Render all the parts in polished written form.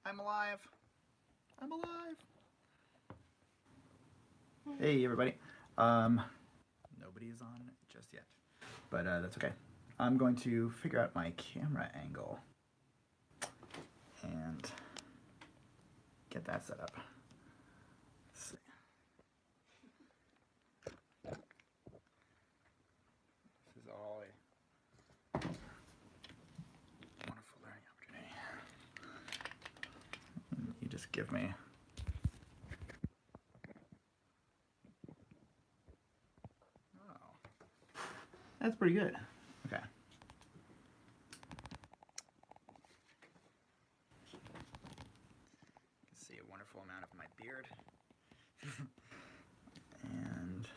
I'm alive. I'm alive. Hey, everybody. Nobody is on just yet, but that's okay. I'm going to figure out my camera angle and get that set up. Let's see. This is all a wonderful learning opportunity. You just give me. Oh, that's pretty good. Okay. You can see a wonderful amount of my beard. And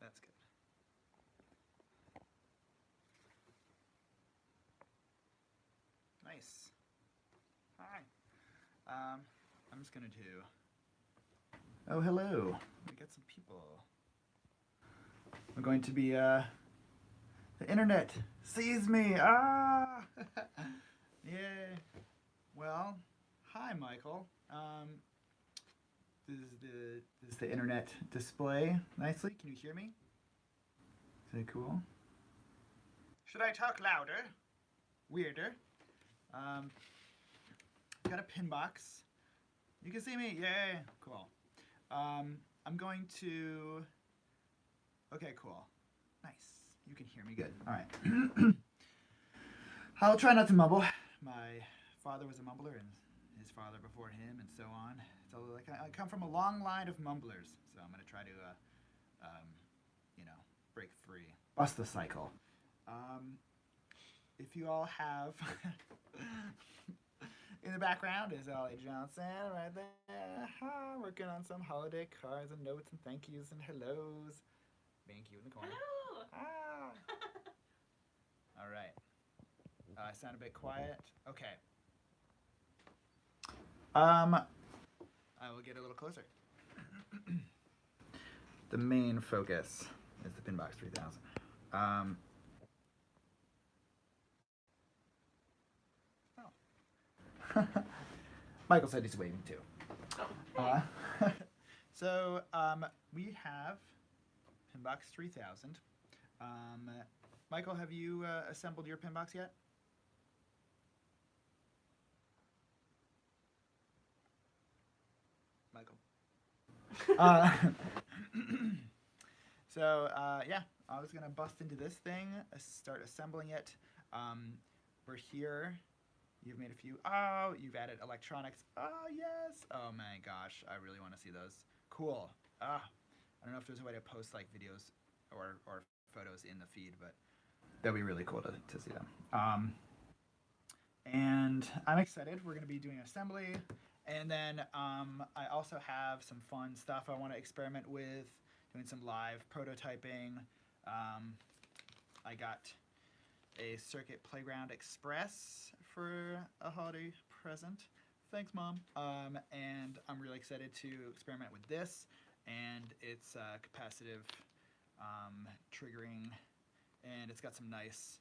that's good. Nice. Hi. I'm just gonna do. Oh, hello. We got some people. I'm going to be. The internet sees me. Ah. Yay. Well, hi, Michael. Does the internet display nicely? Can you hear me? Is it cool? Should I talk louder? Weirder? Got a PinBox. You can see me. Yay. Cool. I'm going to. Okay, cool. Nice. You can hear me good. All right. I'll try not to mumble. My father was a mumbler, and his father before him, and so on. So like I come from a long line of mumblers, so I'm gonna try to, break free, bust the cycle. If you all have, in the background is Ollie Johnson right there, working on some holiday cards and notes and thank yous and hellos. Thank you in the corner. Hello. All right. I sound a bit quiet. Okay. I will get a little closer. The main focus is the PinBox 3000. Michael said he's waving too. Oh, hey. So we have PinBox 3000. Michael, have you assembled your PinBox yet? Michael. Yeah, I was gonna bust into this thing, start assembling it. We're here. You've made a few. Oh, you've added electronics. Oh yes. Oh my gosh, I really want to see those. Cool. I don't know if there's a way to post like videos or photos in the feed, but that'd be really cool to see them. And I'm excited. We're gonna be doing assembly. And then I also have some fun stuff I want to experiment with, doing some live prototyping. I got a Circuit Playground Express for a holiday present. Thanks, Mom. And I'm really excited to experiment with this. And it's capacitive triggering, and it's got some nice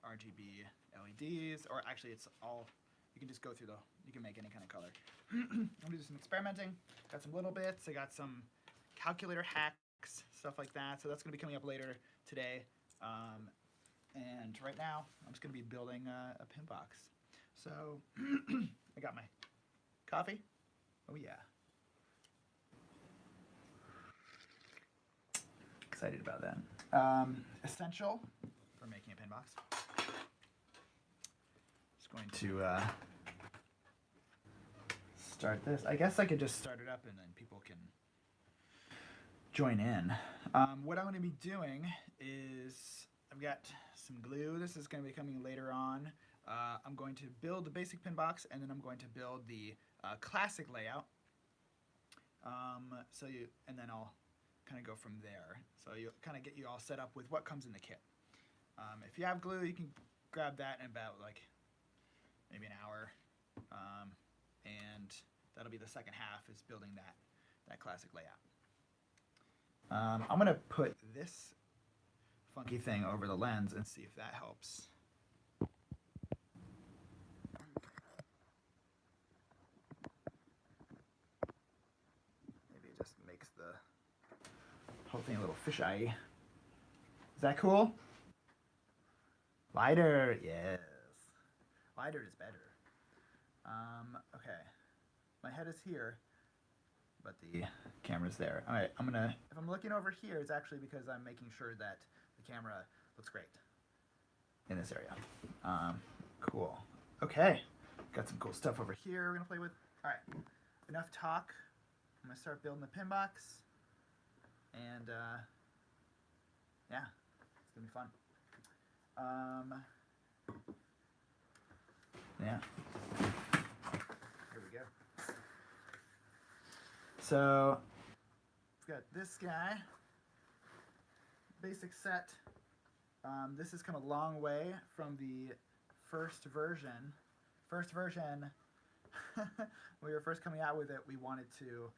RGB LEDs, or actually it's all. You can just go through you can make any kind of color. I'm gonna do some experimenting. Got some little bits. I got some calculator hacks, stuff like that. So that's gonna be coming up later today. And right now, I'm just gonna be building a PinBox. So I got my coffee. Oh yeah. Excited about that. Essential for making a PinBox. Just going to start this. I guess I could just start it up and then people can join in. What I'm going to be doing is I've got some glue. This is going to be coming later on. I'm going to build the basic PinBox, and then I'm going to build the classic layout. And then I'll kind of go from there. So you kind of get you all set up with what comes in the kit. If you have glue, you can grab that in about like maybe an hour, and that'll be the second half is building that classic layout. I'm gonna put this funky thing over the lens and see if that helps. Maybe it just makes the whole thing a little fisheye. Is that cool? Lighter, yes. Lighter is better. Okay. My head is here, but the camera's there. All right, if I'm looking over here, it's actually because I'm making sure that the camera looks great in this area. Cool. Okay, got some cool stuff over here we're gonna play with. All right, enough talk. I'm gonna start building the PinBox, and yeah, it's gonna be fun. Yeah. Here we go. So, we've got this guy. Basic set. This has come a long way from the first version. First version, when we were first coming out with it, we went through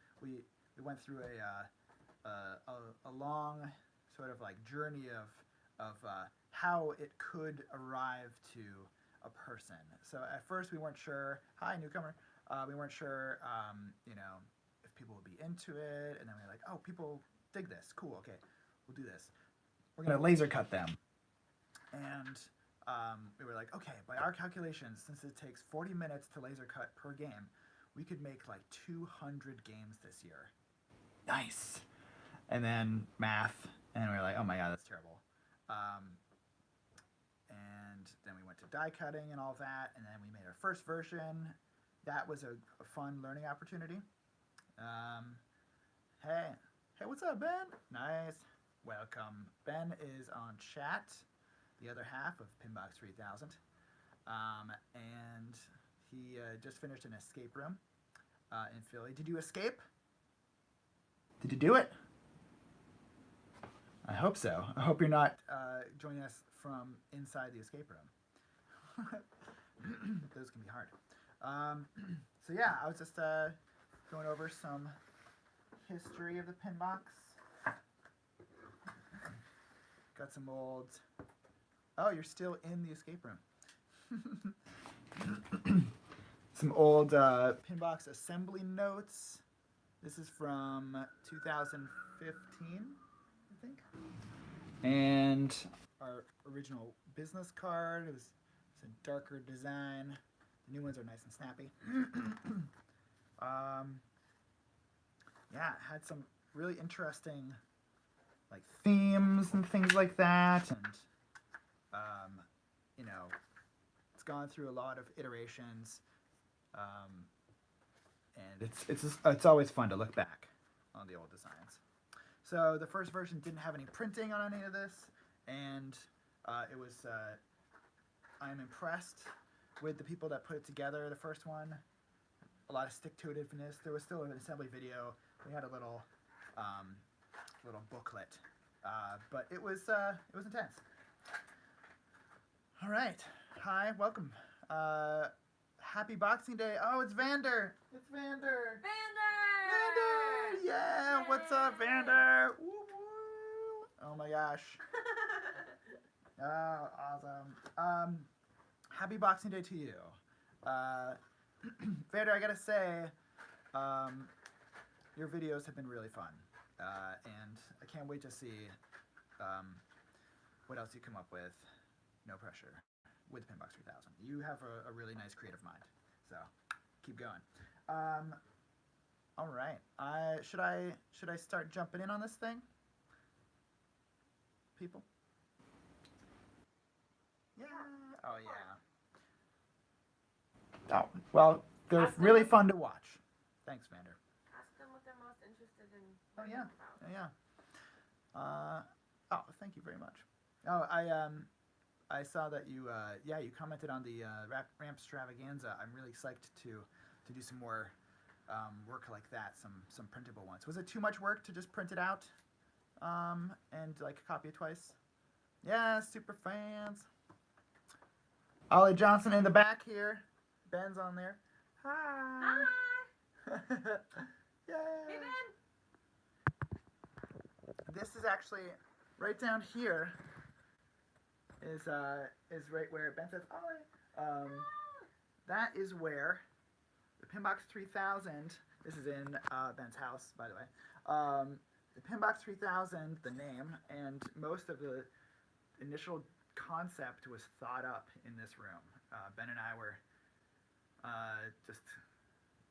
a long sort of like journey of how it could arrive to a person. So at first we weren't sure. Hi, newcomer. We weren't sure, if people would be into it, and then we were like, oh, people dig this. Cool. Okay, we'll do this. We're gonna laser cut them, and we were like, okay, by our calculations, since it takes 40 minutes to laser cut per game, we could make like 200 games this year. Nice. And then math, and we were like, oh my god, that's terrible. And then we went to die cutting and all that, and then we made our first version. That was a fun learning opportunity. Hey, what's up, Ben? Nice. Welcome. Ben is on chat, the other half of PinBox 3000. And he just finished an escape room in Philly. Did you escape? Did you do it? I hope so. I hope you're not joining us from inside the escape room. Those can be hard. So yeah, I was just going over some history of the PinBox. Got some old... Oh, you're still in the escape room. Some old PinBox assembly notes. This is from 2015, I think. And our original business card. It's a darker design. The new ones are nice and snappy. Yeah, it had some really interesting like themes and things like that, and it's gone through a lot of iterations, and it's always fun to look back on the old designs. So the first version didn't have any printing on any of this, and it was I'm impressed with the people that put it together. The first one, a lot of stick-to-itiveness. There was still an assembly video. We had a little booklet, but it was intense. All right, hi, welcome. Happy Boxing Day. Oh, it's Vander. It's Vander. Vander, yeah. Yay. What's up, Vander? Woo woo. Oh my gosh. Oh, awesome. Happy Boxing Day to you. Vander, I gotta say, your videos have been really fun, and I can't wait to see what else you come up with. No pressure with PinBox 3000. You have a really nice creative mind, so keep going. All right, should I start jumping in on this thing, people? Yeah. Oh yeah. Oh well, they're really fun to watch. Thanks, Vander. Ask them what they're most interested in. Oh yeah. Yeah. Oh, thank you very much. Oh, I saw that you you commented on the ramp extravaganza. I'm really psyched to do some more work like that, some printable ones. Was it too much work to just print it out and like copy it twice? Yeah, super fans. Ollie Johnson in the back here. Ben's on there. Hi. Hi. Yay. Hey, Ben. this is actually right down here. Is right where Ben says, "Oh." That is where the PinBox 3000. This is in Ben's house, by the way. The PinBox 3000, the name, and most of the initial concept was thought up in this room. Ben and I were just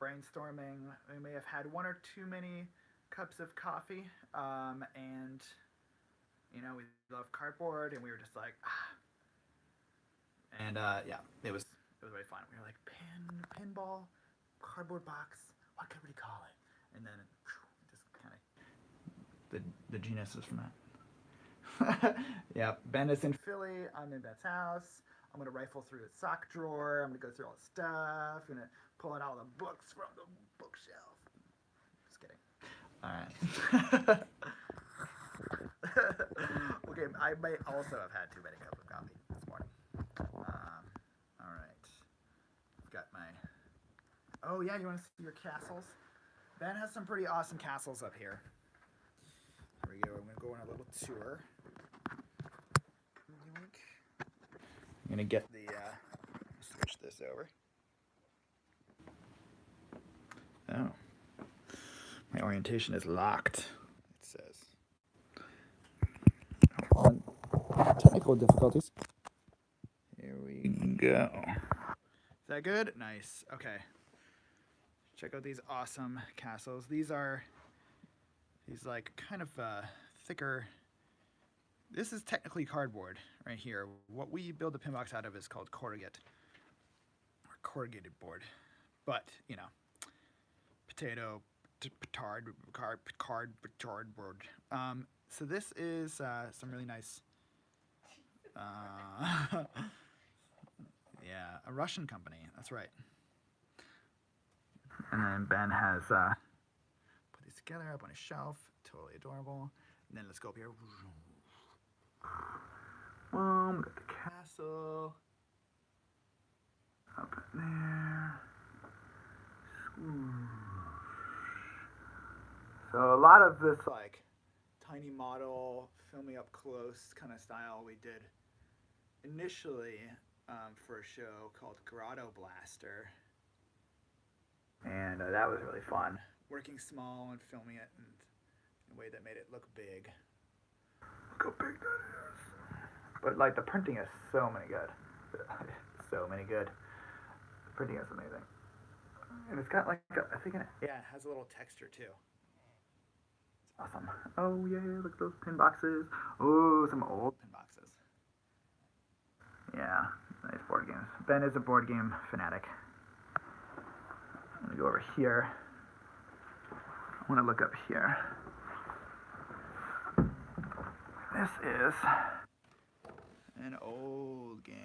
brainstorming. We may have had one or too many cups of coffee, and we love cardboard, and we were just like, and yeah, it was really fun. We were like, pinball, cardboard box. What could we call it? And then just kind of the genius is from that. Yeah, Ben is in Philly. I'm in Ben's house. I'm gonna rifle through his sock drawer. I'm gonna go through all the stuff. I'm gonna pull out all the books from the bookshelf. Just kidding. All right. Okay, I might also have had too many cups of coffee this morning. All right. I've got my. Oh yeah, you want to see your castles? Ben has some pretty awesome castles up here. Here we go. I'm gonna go on a little tour. I'm gonna get the switch this over. Oh, my orientation is locked. It says. Hold on. Technical difficulties. Here we go. Is that good? Nice. Okay. Check out these awesome castles. These like kind of thicker. This is technically cardboard right here. What we build the PinBox out of is called corrugate or corrugated board. But, potato, cardboard. So this is some really nice, yeah, a Russian company. That's right. And then Ben has put these together up on his shelf. Totally adorable. And then let's go up here. Got the castle up there. So a lot of this like tiny model, film me up close kind of style we did initially for a show called Grotto Blaster. And that was really fun. Working small and filming it in a way that made it look big. Look how big that is. But like the printing is so many good. So many good. The printing is amazing. And it's got like, it has a little texture too. It's awesome. Oh yeah, look at those pin boxes. Oh, some old pin boxes. Yeah, nice board games. Ben is a board game fanatic. I'm gonna go over here. I want to look up here. This is an old game.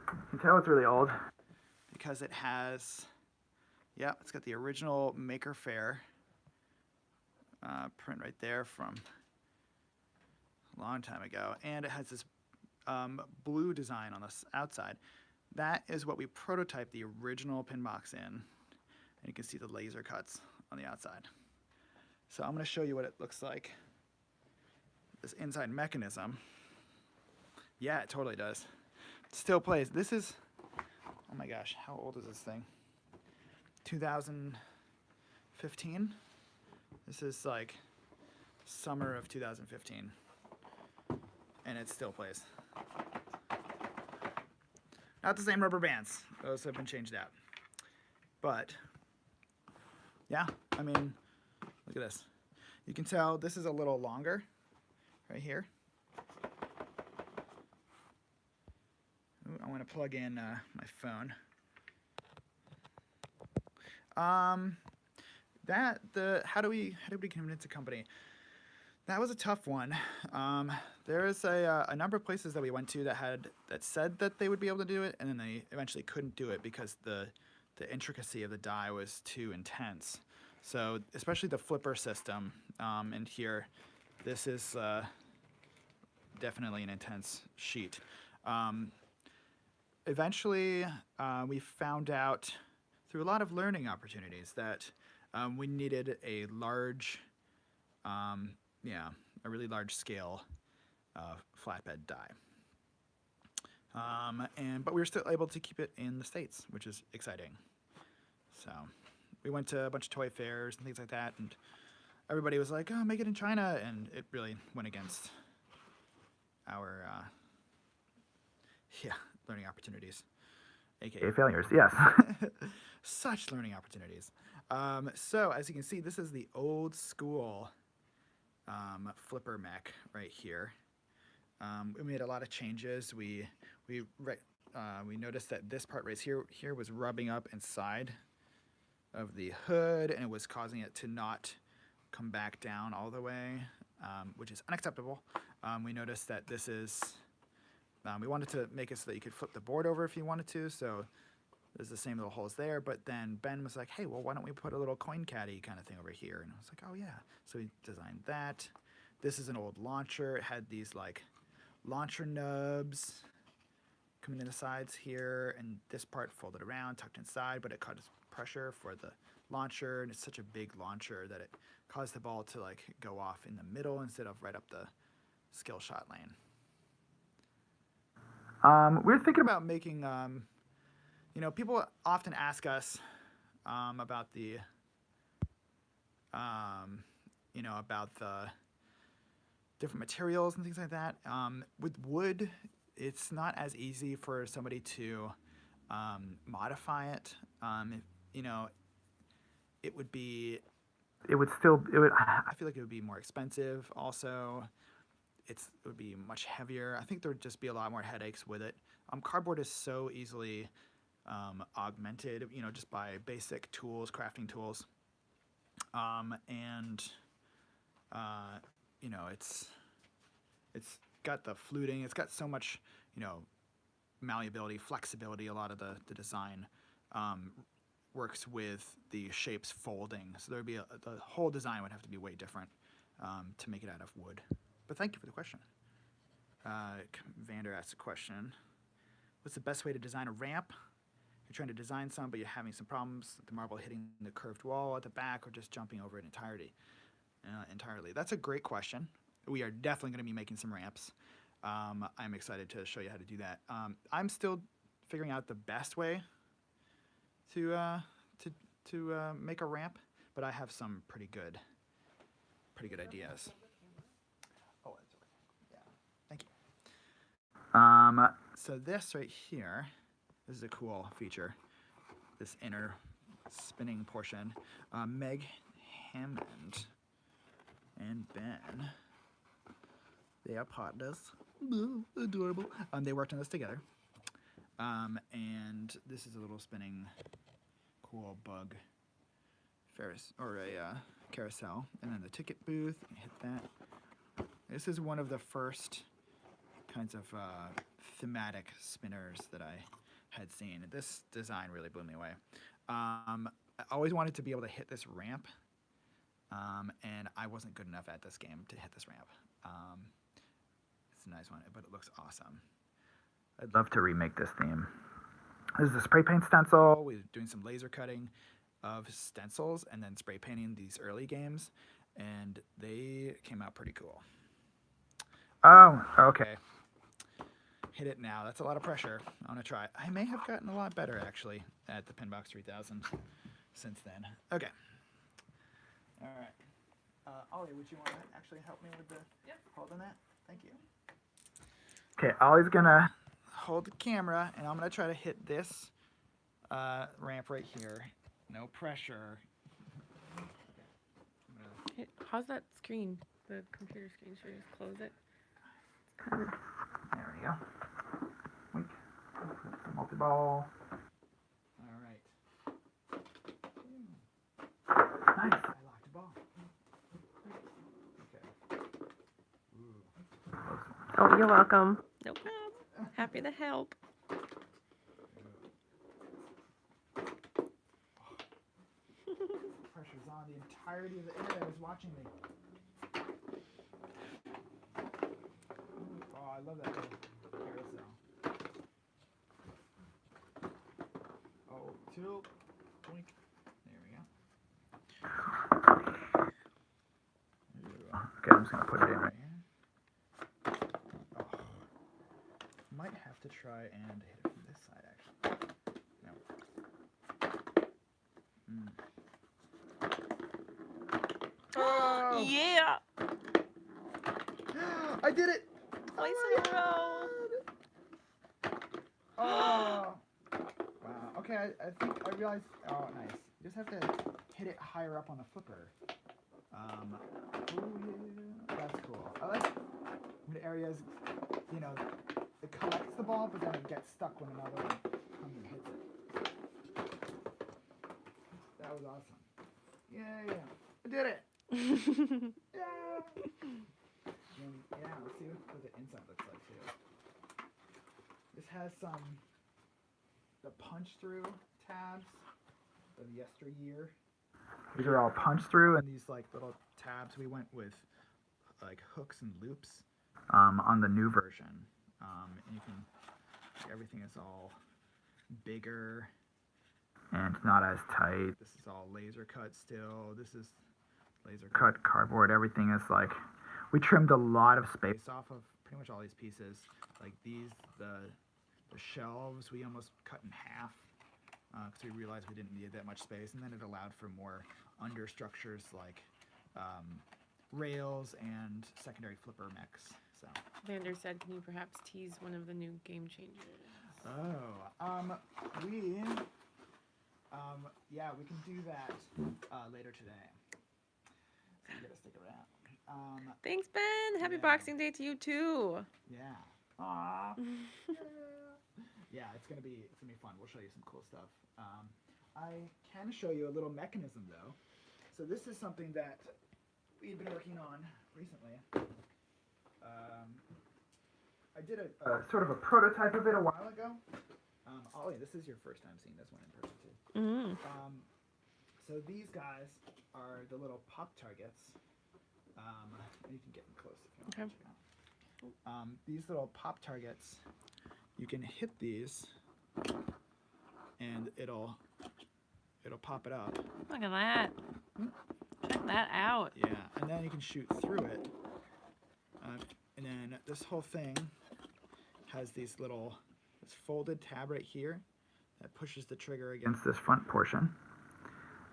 You can tell it's really old because it has, it's got the original Maker Faire print right there from a long time ago, and it has this blue design on the outside. That is what we prototyped the original PinBox in, and you can see the laser cuts on the outside. So I'm going to show you what it looks like. This inside mechanism. Yeah, it totally does. It still plays. This is, oh my gosh, how old is this thing? 2015? This is like summer of 2015. And it still plays. Not the same rubber bands. Those have been changed out. But, yeah, I mean, look at this. You can tell this is a little longer right here. Ooh, I want to plug in my phone. How do we convince a company? That was a tough one. There is a number of places that we went to that said that they would be able to do it, and then they eventually couldn't do it because the intricacy of the die was too intense. So especially the flipper system, and here, this is definitely an intense sheet. Eventually, we found out through a lot of learning opportunities that we needed a large, yeah, a really large scale flatbed die. But we were still able to keep it in the States, which is exciting. So we went to a bunch of toy fairs and things like that, and everybody was like, "Oh, make it in China," and it really went against our learning opportunities, aka failures. Yes, such learning opportunities. So as you can see, this is the old school flipper mech right here. We made a lot of changes. We noticed that this part right here was rubbing up inside of the hood, and it was causing it to not come back down all the way, which is unacceptable. We noticed that this is, we wanted to make it so that you could flip the board over if you wanted to, so there's the same little holes there, but then Ben was like, hey, well, why don't we put a little coin caddy kind of thing over here? And I was like, oh yeah. So we designed that. This is an old launcher. It had these like launcher nubs coming in the sides here, and this part folded around, tucked inside, but it caused pressure for the launcher, and it's such a big launcher that it caused the ball to like go off in the middle instead of right up the skill shot lane. We're thinking about making, you know, people often ask us about the, you know, about the different materials and things like that. With wood, it's not as easy for somebody to modify it. You know, it would I feel like it would be more expensive also. It would be much heavier. I think there would just be a lot more headaches with it. Cardboard is so easily augmented, you know, just by basic tools, crafting tools. You know, it's got the fluting. It's got so much, you know, malleability, flexibility. A lot of the design works with the shapes folding. So there'd be the whole design would have to be way different to make it out of wood. But thank you for the question. Vander asked a question. What's the best way to design a ramp? You're trying to design some, but you're having some problems with the marble hitting the curved wall at the back or just jumping over it entirely. That's a great question. We are definitely going to be making some ramps. I'm excited to show you how to do that. I'm still figuring out the best way to make a ramp, but I have some pretty good ideas. Oh, that's okay. Yeah, thank you. So this right here, this is a cool feature. This inner spinning portion. Meg Hammond and Ben, they are partners. Adorable. They worked on this together. And this is a little spinning cool bug Ferris or a carousel. And then the ticket booth, hit that. This is one of the first kinds of thematic spinners that I had seen. This design really blew me away. I always wanted to be able to hit this ramp, and I wasn't good enough at this game to hit this ramp. It's a nice one, but it looks awesome. I'd love to remake this theme. This is a spray paint stencil. We're doing some laser cutting of stencils and then spray painting these early games, and they came out pretty cool. Oh, okay. Hit it now. That's a lot of pressure. I want to try. I may have gotten a lot better, actually, at the PinBox 3000 since then. Okay. All right. Ollie, would you want to actually help me with the holding that? Thank you. Okay, Ollie's going to hold the camera, and I'm going to try to hit this ramp right here. No pressure. Hey, how's that screen? The computer screen? Should we just close it? There we go. Wink. Multi-ball. All right. Nice. I locked the ball. Okay. Ooh. Oh, you're welcome. No problem. Happy to help. Pressure's on. The entirety of the internet is watching me. Oh, I love that little carousel. Oh, tilt. just gonna put it in right here. Oh. Might have to try and hit it from this side, actually. No. Oh! Yeah. I did it! Twice Oh in a row. Oh! Wow. Okay, I think I realized. Oh, nice. You just have to hit it higher up on the flipper. Oh yeah, that's cool. I like when areas, you know, it collects the ball, but then it gets stuck when another one comes and hits it. That was awesome. Yay! I did it! Yeah! And, yeah, let's see what the inside looks like too. This has the punch through tabs of yesteryear. These are all punch through, and these like little tabs we went with like hooks and loops on the new version. And you can everything is all bigger and not as tight. This is all laser cut still. This is laser cut cardboard. Everything is like we trimmed a lot of space off of pretty much all these pieces. Like these, the shelves we almost cut in half. Because we realized we didn't need that much space, and then it allowed for more understructures like rails and secondary flipper mechs. So. Vander said, "Can you perhaps tease one of the new game changers?" Oh, yeah, we can do that later today. So you gotta stick around. Thanks, Ben. Happy yeah. Boxing Day to you too. Yeah. Aww. Yeah, it's gonna be fun. We'll show you some cool stuff. I can show you a little mechanism though. So this is something that we've been working on recently. I did a sort of a prototype of it a while ago. Ollie, this is your first time seeing this one in person too. Mm-hmm. So these guys are the little pop targets. You can get them close if you want. Okay. These little pop targets, you can hit these, and it'll pop it up. Look at that. Check that out. Yeah, and then you can shoot through it. And then this whole thing has this folded tab right here that pushes the trigger against this front portion.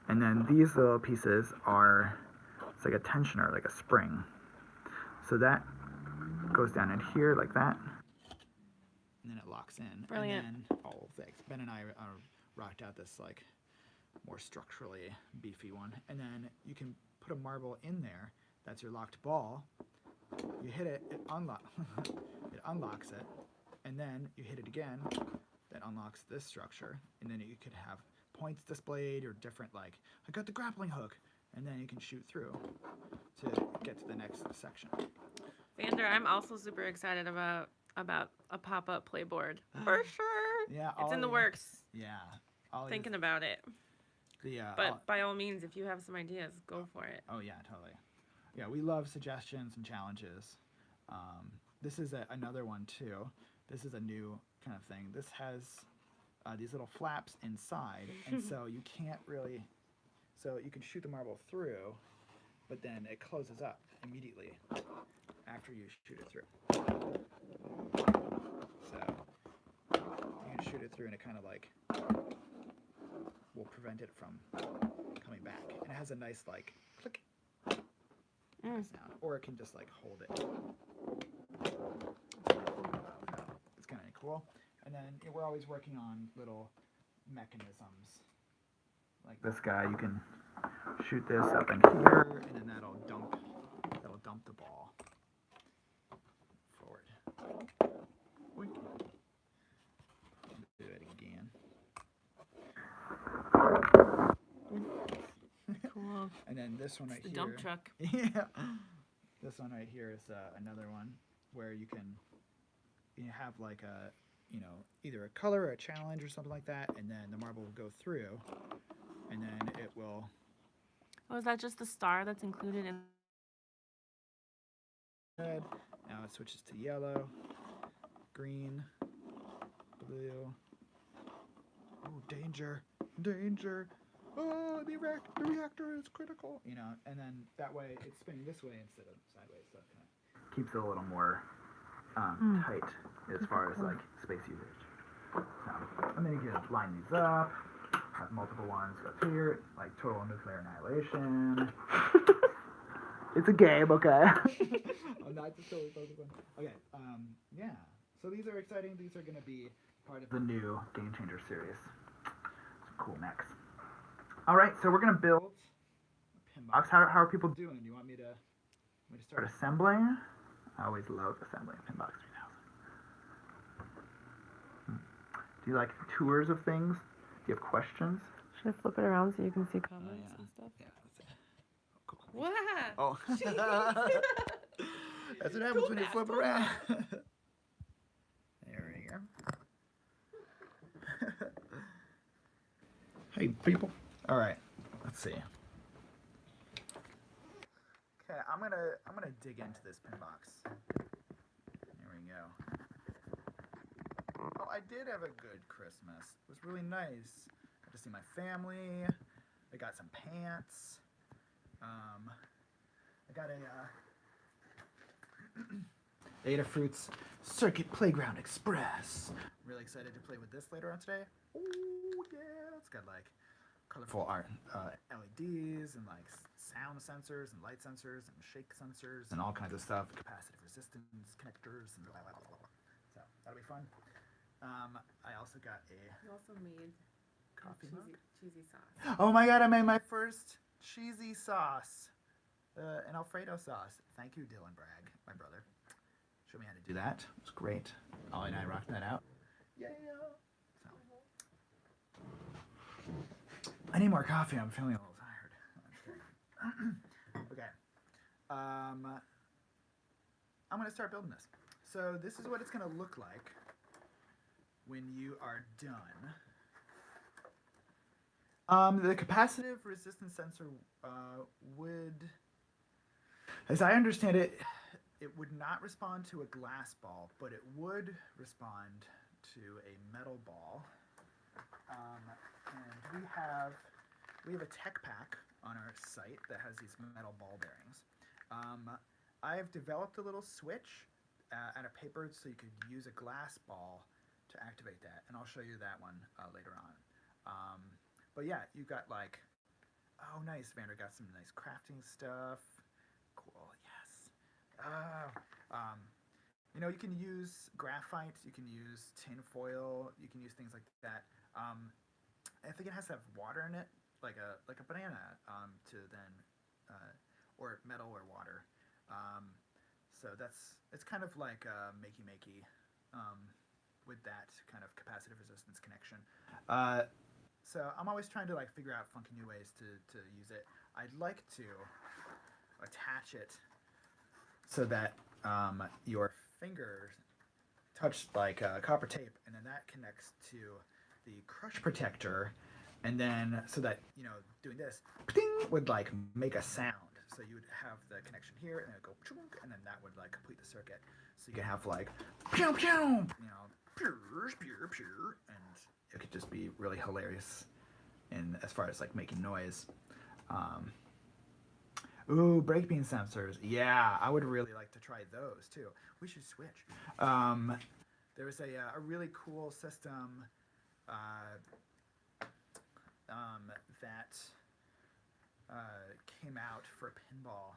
And then these little pieces are, it's like a tensioner, like a spring. So that goes down in here like that. And then it locks in. Brilliant. And then, thanks. Ben and I rocked out this like more structurally beefy one. And then you can put a marble in there. That's your locked ball. You hit it, it unlocks it. And then you hit it again, that unlocks this structure. And then you could have points displayed or different, like, I got the grappling hook. And then you can shoot through to get to the next section. Vander, I'm also super excited about a pop-up playboard. For sure. Yeah. It's in the works. Yeah. Thinking about it. Yeah. But by all means, if you have some ideas, go for it. Oh, yeah, totally. Yeah, we love suggestions and challenges. This is another one, too. This is a new kind of thing. This has these little flaps inside, and so you can't really... So you can shoot the marble through, but then it closes up immediately after you shoot it through. So you can shoot it through, and it kind of like will prevent it from coming back. And it has a nice like click sound, or it can just like hold it. It's kind of cool. And then we're always working on little mechanisms. Like this guy, you can shoot this up in here, and then that'll dump the ball forward. Oink. Do it again. Cool. And then this one right the here. Dump truck. Yeah. This one right here is another one where you have like a, either a color or a challenge or something like that, and then the marble will go through. And then it will... Oh, is that just the star that's included in... Red. Now it switches to yellow, green, blue. Oh, danger. Danger. oh, the reactor is critical, you know, and then that way it's spinning this way instead of sideways, so it kind of keeps it a little more tight as far as like space usage. So, and then you can line these up, have multiple ones go here, like total nuclear annihilation. It's a game, okay? I'm not just totally focused on. Okay, yeah. So these are exciting. These are going to be part of the new Game Changer series. Some cool mechs. All right, so we're going to build a PinBox. How are people doing? You want me to start assembling? I always love assembling PinBox 3000. Do you like tours of things? Do you have questions? Should I flip it around so you can see comments and stuff? Yeah. Cool. What? Oh. That's what happens when you flip around. There we go. Hey, people. All right. Let's see. Okay, I'm gonna dig into this PinBox. There we go. Oh, I did have a good Christmas. It was really nice. Got to see my family. I got some pants. I got a Ada Fruits Circuit Playground Express. Really excited to play with this later on today. Oh yeah, it's got like colorful art, LEDs and like sound sensors and light sensors and shake sensors and all kinds of stuff. Capacitive resistance connectors and blah, blah, blah, blah. So that'll be fun. I also got a. You also made coffee cheesy sauce. Oh my god, I made my first cheesy sauce. An Alfredo sauce. Thank you, Dylan Bragg, my brother. Showed me how to do that. It was great. Ollie and I rocked that out. Yeah. So. I need more coffee. I'm feeling a little tired. Okay. I'm going to start building this. So this is what it's going to look like when you are done. The capacitive resistance sensor would, as I understand it, it would not respond to a glass ball, but it would respond to a metal ball. And we have a tech pack on our site that has these metal ball bearings. I've developed a little switch out of paper so you could use a glass ball to activate that, and I'll show you that one later on. But yeah, you got like, oh nice, Vander got some nice crafting stuff. Cool, yes. You know, you can use graphite, you can use tin foil, you can use things like that. I think it has to have water in it, like a banana, to then, or metal or water. So it's kind of like makey, with that kind of capacitive resistance connection. So I'm always trying to like figure out funky new ways to use it. I'd like to attach it so that your fingers touch like copper tape, and then that connects to the crush protector, and then so that, you know, doing this ding, would like make a sound. So you would have the connection here, and it would go chunk, and then that would like complete the circuit. So you can have like pew pew, you know, pure, and it could just be really hilarious in as far as like making noise. Ooh, brake beam sensors. Yeah, I would really like to try those too. We should switch. There was a really cool system that came out for pinball.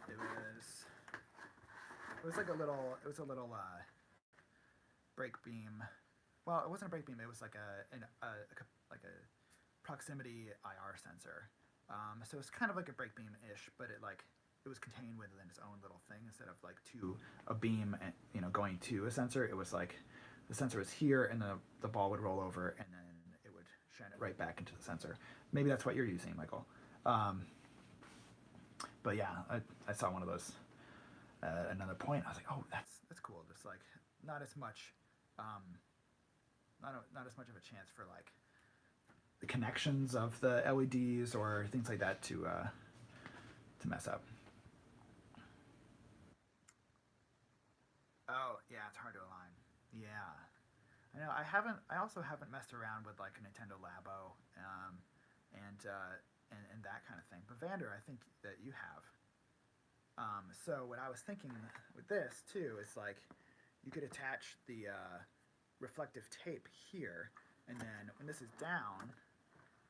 It was like a little brake beam. Well, it wasn't a brake beam. It was like a proximity IR sensor. So it's kind of like a brake beam-ish, but it was contained within its own little thing instead of like to a beam, and, you know, going to a sensor. It was like the sensor was here, and the ball would roll over, and then it would shine it right back into the sensor. Maybe that's what you're using, Michael. But yeah, I saw one of those at another point. I was like, oh, that's cool. Just like not as much of a chance for like the connections of the LEDs or things like that to mess up. Oh yeah, it's hard to align. Yeah, I know. I also haven't messed around with like a Nintendo Labo, and that kind of thing. But Vander, I think that you have. So what I was thinking with this too is like you could attach the reflective tape here, and then when this is down,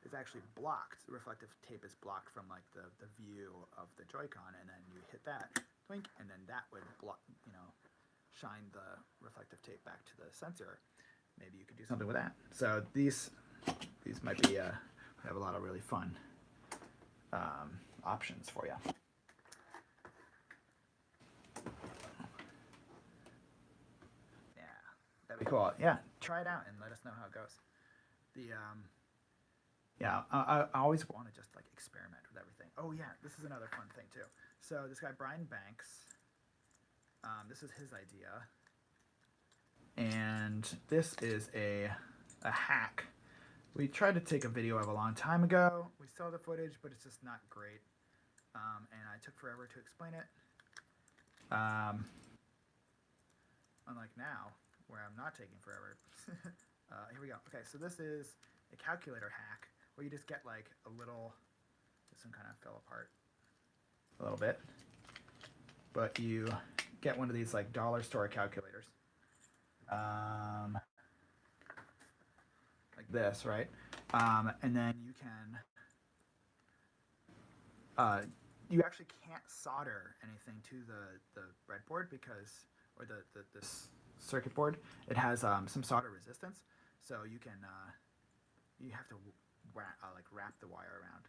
it's actually blocked. The reflective tape is blocked from like the view of the Joy-Con, and then you hit that, blink, and then that would block, shine the reflective tape back to the sensor. Maybe you could do something with that. So these might be have a lot of really fun options for you. Yeah, that'd be cool. Yeah, try it out and let us know how it goes. Yeah, I always want to just like experiment with everything. Oh yeah, this is another fun thing too. So this guy Brian Banks, this is his idea, and this is a hack. We tried to take a video of a long time ago. We saw the footage, but it's just not great, and I took forever to explain it. Unlike now, where I'm not taking forever. Here we go. Okay, so this is a calculator hack where you just get like a little, this one kind of fell apart a little bit, but you get one of these like dollar store calculators, like this, right? And then you can, you actually can't solder anything to the breadboard because, or the circuit board, it has some solder resistance, so you can, you have to wrap the wire around.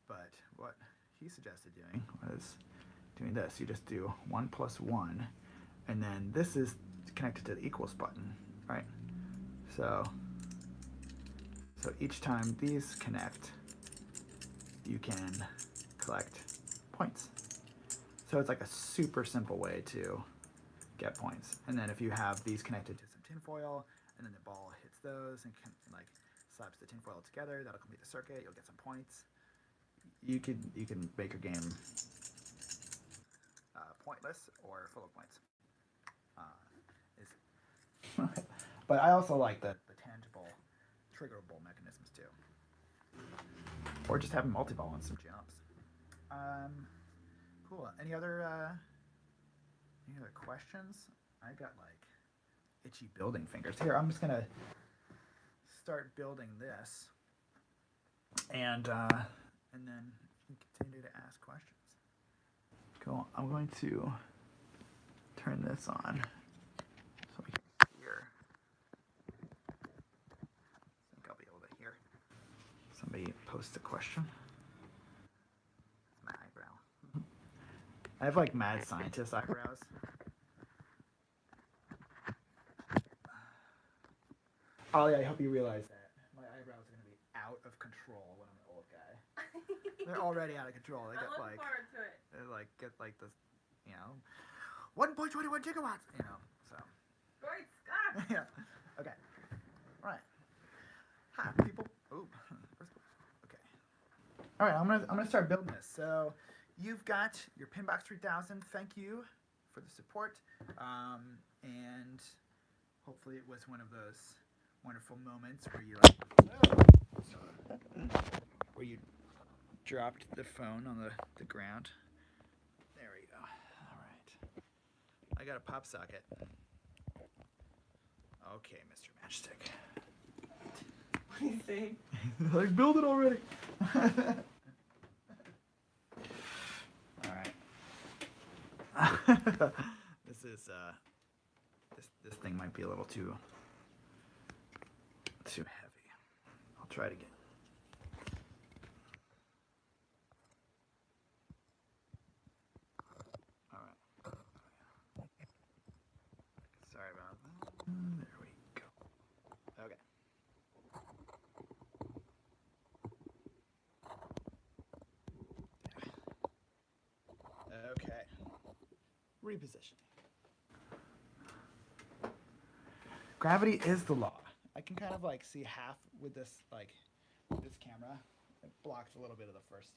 But what he suggested doing was doing this. You just do 1 + 1, and then this is connected to the equals button, right? So each time these connect, you can collect points. So it's like a super simple way to get points. And then if you have these connected to some tinfoil, and then the ball hits those and like slaps the tinfoil together, that'll complete the circuit. You'll get some points. You can make your game pointless or full of points. But I also like the tangible, triggerable mechanisms too. Or just having multi-ball on some jumps. Cool. Any other questions? I got like itchy building fingers. Here, I'm just gonna start building this, and then you can continue to ask questions. Cool. I'm going to turn this on so we can hear. I think I'll be able to hear. Somebody post a question. It's my eyebrow. I have like mad scientist eyebrows. Ollie, I hope you realize that my eyebrows are going to be out of control when I'm an old guy. They're already out of control. They get like, forward to it. They like get like this, 1.21 gigawatts, so. Great Scott! Yeah. Okay. All right. Hi, people. Oh. Okay. All right. I'm gonna start building this. So, you've got your PinBox 3000. Thank you for the support. And hopefully it was one of those wonderful moments where you where you dropped the phone on the ground. There we go. All right. I got a pop socket. Okay, Mr. Matchstick. What do you think? Like, build it already. All right. This is this thing might be a little too heavy. I'll try it again. All right. Sorry about that. There we go. Okay. Okay. Repositioning. Gravity is the law. I can kind of like see half with this camera. It blocked a little bit of the first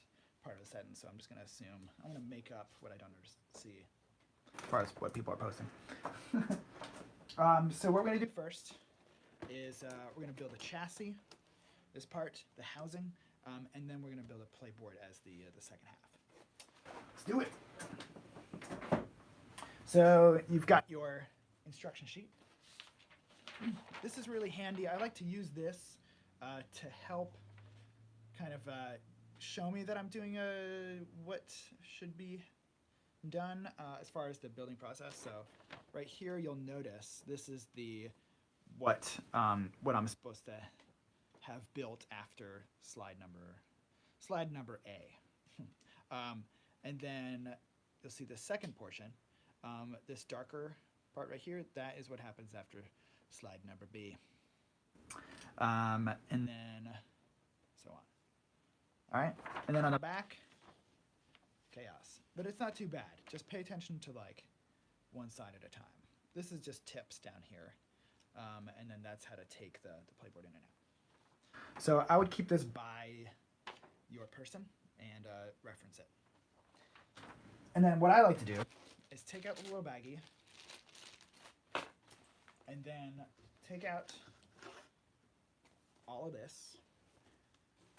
part of the sentence, so I'm just gonna assume I'm gonna make up what I don't see as far as what people are posting. So what we're gonna do first is we're gonna build a chassis. This part, the housing. And then we're going to build a playboard as the second half. Let's do it. So you've got your instruction sheet. This is really handy. I like to use this to help kind of show me that I'm doing what should be done as far as the building process. So right here, you'll notice this is the what I'm supposed to have built after slide number A. And then you'll see the second portion, this darker part right here. That is what happens after slide number B. And then so on. All right, and then on the back, chaos. But it's not too bad. Just pay attention to like one side at a time. This is just tips down here. And then that's how to take the playboard in and out. So I would keep this by your person and reference it. And then what I like to do is take out the little baggie and then take out all of this.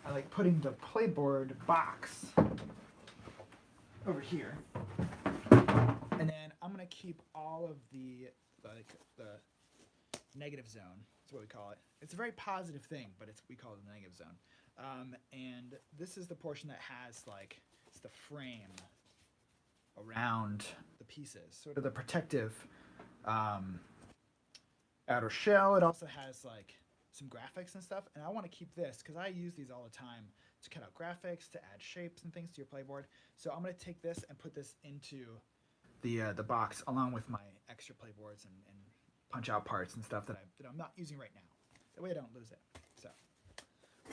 I like putting the playboard box over here. And then I'm going to keep all of the negative zone. That's what we call it. It's a very positive thing, but we call it the negative zone. And this is the portion that has like, it's the frame around the pieces, sort of the protective outer shell. It also has like some graphics and stuff, and I want to keep this because I use these all the time to cut out graphics, to add shapes and things to your playboard. So I'm going to take this and put this into the box along with my extra playboards and punch out parts and stuff that I'm not using right now. That way I don't lose it. So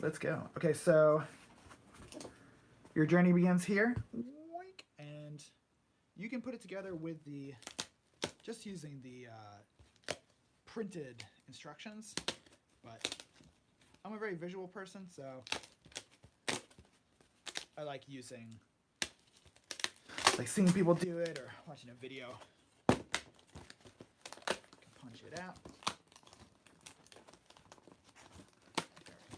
let's go. Okay, so your journey begins here, and you can put it together with just using the printed instructions, but I'm a very visual person, so I like seeing people do it or watching a video. You can punch it out. There we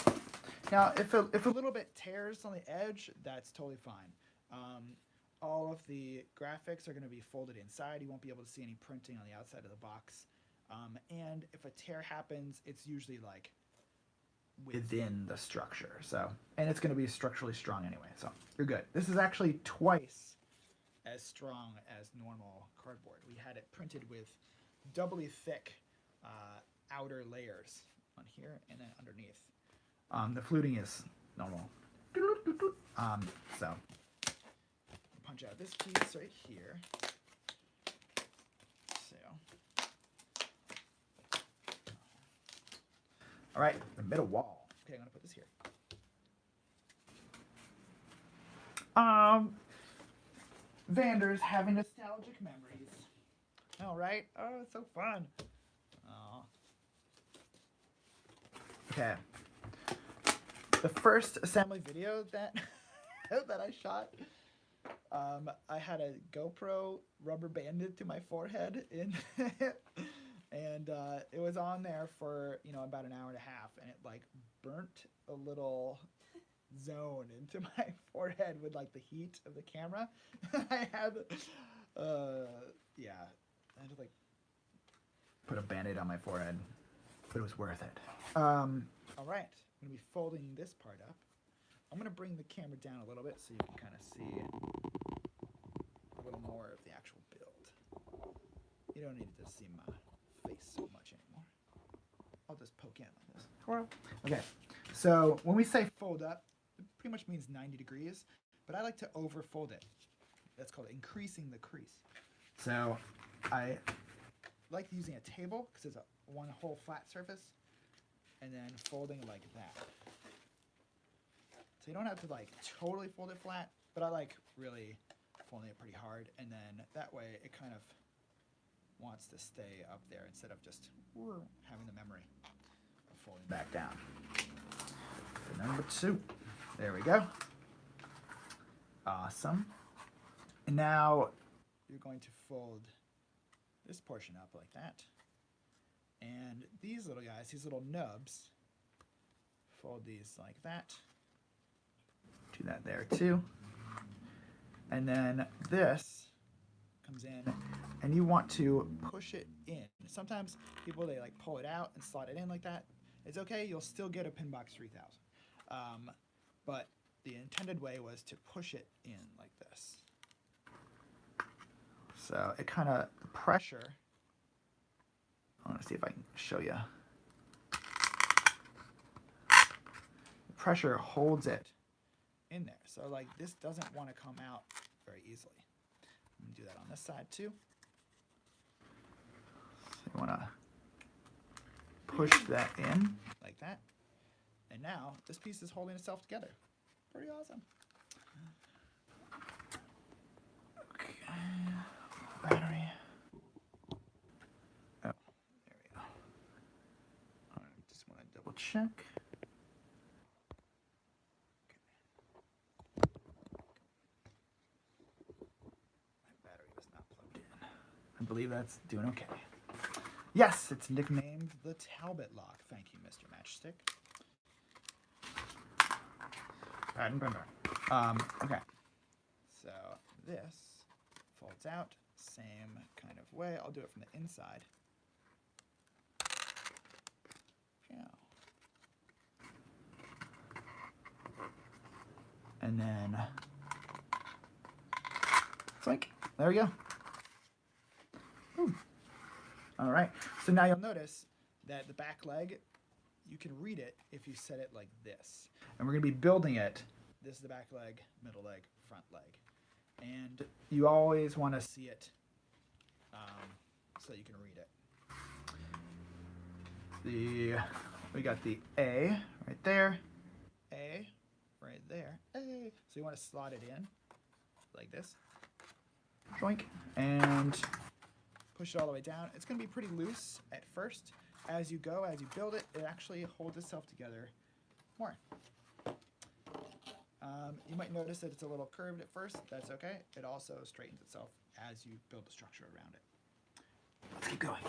go. Now, if a little bit tears on the edge, that's totally fine. All of the graphics are going to be folded inside. You won't be able to see any printing on the outside of the box. And if a tear happens, it's usually like within the structure. So, and it's going to be structurally strong anyway. So you're good. This is actually twice as strong as normal cardboard. We had it printed with doubly thick outer layers on here and then underneath. The fluting is normal. So punch out this piece right here. So, all right, the middle wall. Okay, I'm gonna put this here. Vander's having nostalgic memories. All right. Oh, it's so fun. Oh. Okay. The first assembly video that that I shot, I had a GoPro rubber banded to my forehead and it was on there for about an hour and a half, and it like burnt a little zone into my forehead with like the heat of the camera. I had I had to like put a band-aid on my forehead, but it was worth it. All right, I'm gonna be folding this part up. I'm gonna bring the camera down a little bit so you can kind of see a little more of the actual build. You don't need to see my face so much anymore. I'll just poke in like this. Okay, so when we say fold up, it pretty much means 90 degrees, but I like to overfold it. That's called increasing the crease. So I like using a table because it's one whole flat surface, and then folding like that. So you don't have to like totally fold it flat, but I like really folding it pretty hard, and then that way it kind of wants to stay up there instead of just having the memory of folding back down. So number 2. There we go. Awesome. And now you're going to fold this portion up like that. And these little guys, these little nubs, fold these like that. Do that there too. And then this comes in, and you want to push it in. Sometimes people, they like pull it out and slot it in like that. It's okay, you'll still get a PinBox 3000. But the intended way was to push it in like this. So it kind of, pressure, I want to see if I can show you. The pressure holds it in there. So like this doesn't want to come out very easily. I'm going to do that on this side too. So you want to push that in like that. And now this piece is holding itself together. Pretty awesome. Okay. Battery. Oh, there we go. I just want to double check. My battery was not plugged in. I believe that's doing okay. Yes, it's nicknamed the Talbot lock. Thank you, Mr. Matchstick. Okay. So this folds out, same kind of way. I'll do it from the inside. Yeah. And then, clink. There we go. Ooh. All right. So now you'll notice that the back leg, you can read it if you set it like this. And we're going to be building it. This is the back leg, middle leg, front leg. And you always want to see it so you can read it. We got the A right there, A right there, A. So you want to slot it in like this. Joink. And push it all the way down. It's going to be pretty loose at first. As you go, as you build it, it actually holds itself together more. You might notice that it's a little curved at first. That's okay. It also straightens itself as you build the structure around it. Let's keep going.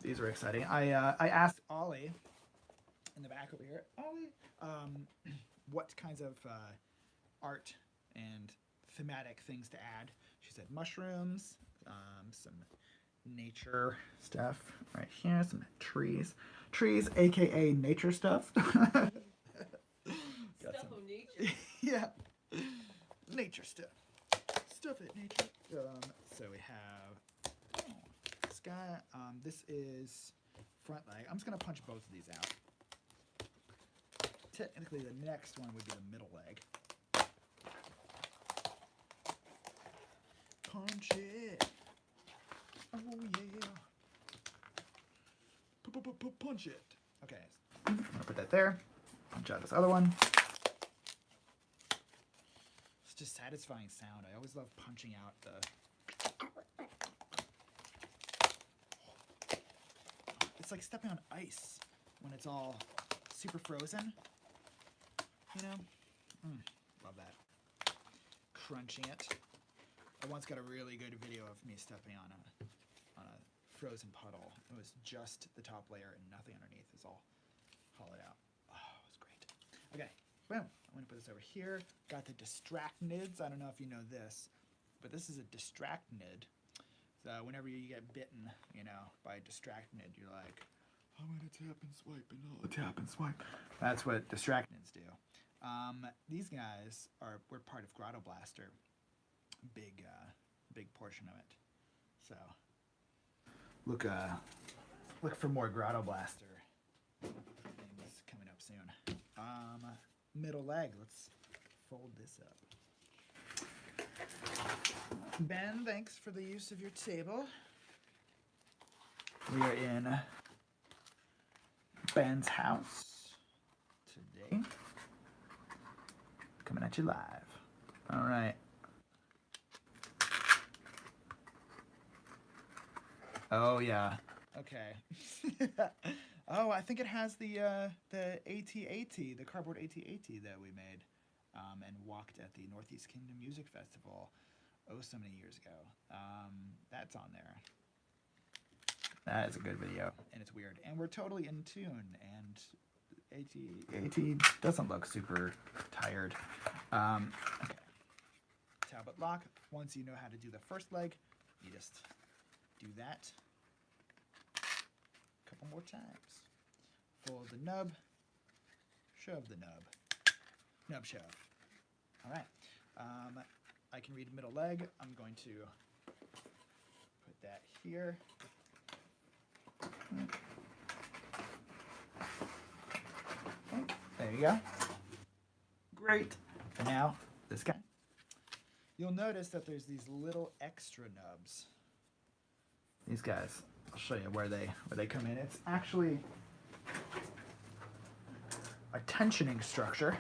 These are exciting. I asked Ollie in the back over here, Ollie, what kinds of art and thematic things to add. She said mushrooms, some nature stuff right here, some trees, aka nature stuff. Stuff of nature. Yeah, nature stuff at nature. So we have this guy. This is front leg. I'm just gonna punch both of these out. Technically, the next one would be the middle leg. Punch it. Oh yeah. Punch it. Okay, I'm gonna put that there. Punch out this other one. It's just satisfying sound. I always love punching out the. It's like stepping on ice when it's all super frozen. You know? Love that. Crunching it. I once got a really good video of me stepping on a frozen puddle. It was just the top layer and nothing underneath. It's all hollowed out. Oh, it was great. Okay, boom. I'm gonna put this over here. Got the distractnids. I don't know if you know this, but this is a distractnid. So whenever you get bitten, you know, by a distractnid, you're like, I'm gonna tap and swipe and I'll tap and swipe. That's what distractnids do. These guys were part of Grotto Blaster. Big portion of it. So look for more Grotto Blaster things coming up soon. Middle leg. Let's fold this up. Ben, thanks for the use of your table. We are in Ben's house today. Coming at you live. All right. Oh yeah. Okay. Oh, I think it has the AT-AT, the cardboard AT-AT that we made and walked at the Northeast Kingdom Music Festival so many years ago. that's on there. That is a good video, and it's weird. And we're totally in tune, and AT doesn't look super tired. Okay. Tablet lock. Once you know how to do the first leg, you just do that a couple more times. Fold the nub, shove the nub, nub shove. All right. I can read middle leg. I'm going to put that here. There you go. Great. And now this guy. You'll notice that there's these little extra nubs. These guys. I'll show you where they come in. It's actually a tensioning structure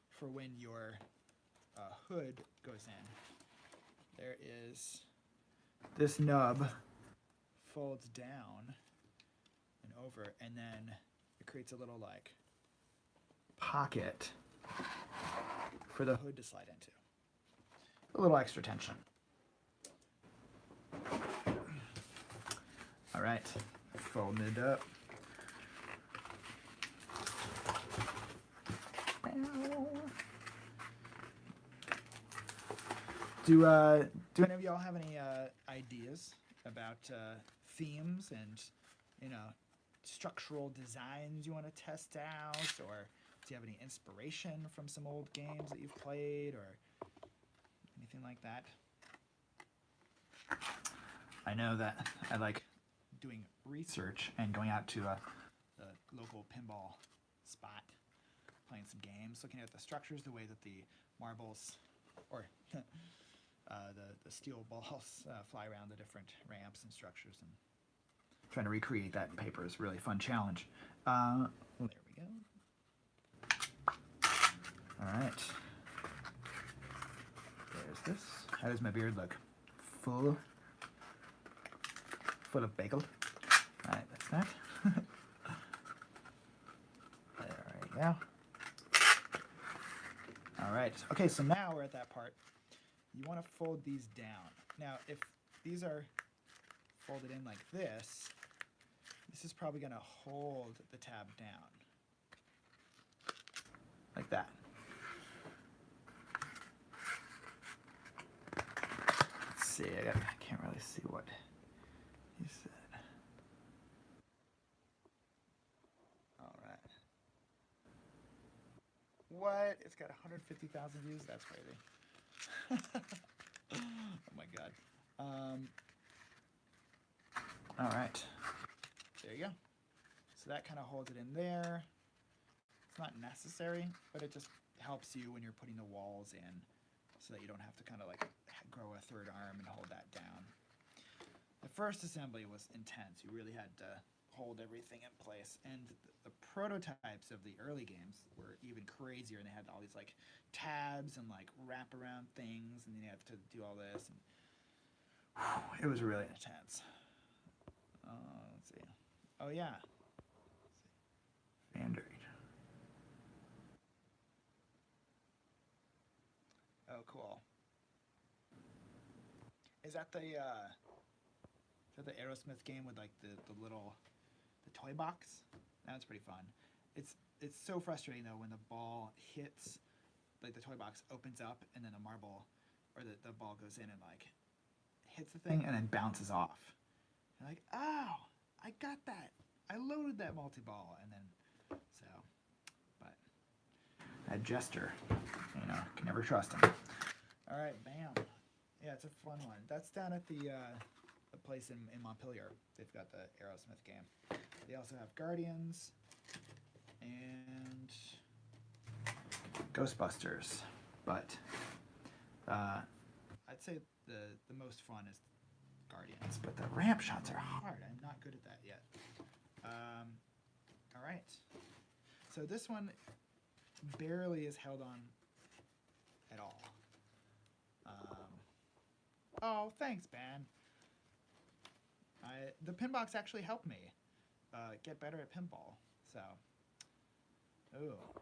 for when your hood goes in. There is this nub folds down and over, and then it creates a little like pocket for the hood to slide into. A little extra tension. All right, fold it up. Do any of y'all have any ideas about themes and structural designs you want to test out, or do you have any inspiration from some old games that you've played or anything like that? I know that I like doing research and going out to the local pinball spot, playing some games, looking at the structures, the way that the marbles or the steel balls fly around the different ramps and structures, and trying to recreate that in paper is a really fun challenge. There we go. All right. There's this. How does my beard look? Full of bagel. All right, that's that. There you go. All right. Okay, so now we're at that part. You want to fold these down. Now, if these are folded in like this is probably going to hold the tab down. Like that. Let's see, I can't really see what he said. All right. What? It's got 150,000 views? That's crazy. Oh my god. All right. There you go. So that kind of holds it in there. It's not necessary, but it just helps you when you're putting the walls in so that you don't have to kind of like grow a third arm and hold that down. The first assembly was intense. You really had to hold everything in place. And the prototypes of the early games were even crazier, and they had all these like tabs and like wraparound things, and then you have to do all this. And it was really intense. Let's see. Oh yeah. Standard. Oh cool. Is that the Aerosmith game with like the toy box? That's pretty fun. It's so frustrating though when the ball hits, like the toy box opens up and then the marble or the ball goes in and like hits the thing and then bounces off. You're like, oh, I got that. I loaded that multi-ball, and then but that jester, can never trust him. All right, bam. Yeah, it's a fun one. That's down at the place in Montpelier. They've got the Aerosmith game. They also have Guardians and Ghostbusters, but I'd say the most fun is Guardians, but the ramp shots are hard. I'm not good at that yet. All right. So this one barely is held on at all. Oh, thanks, man. The PinBox actually helped me get better at pinball. So, oh,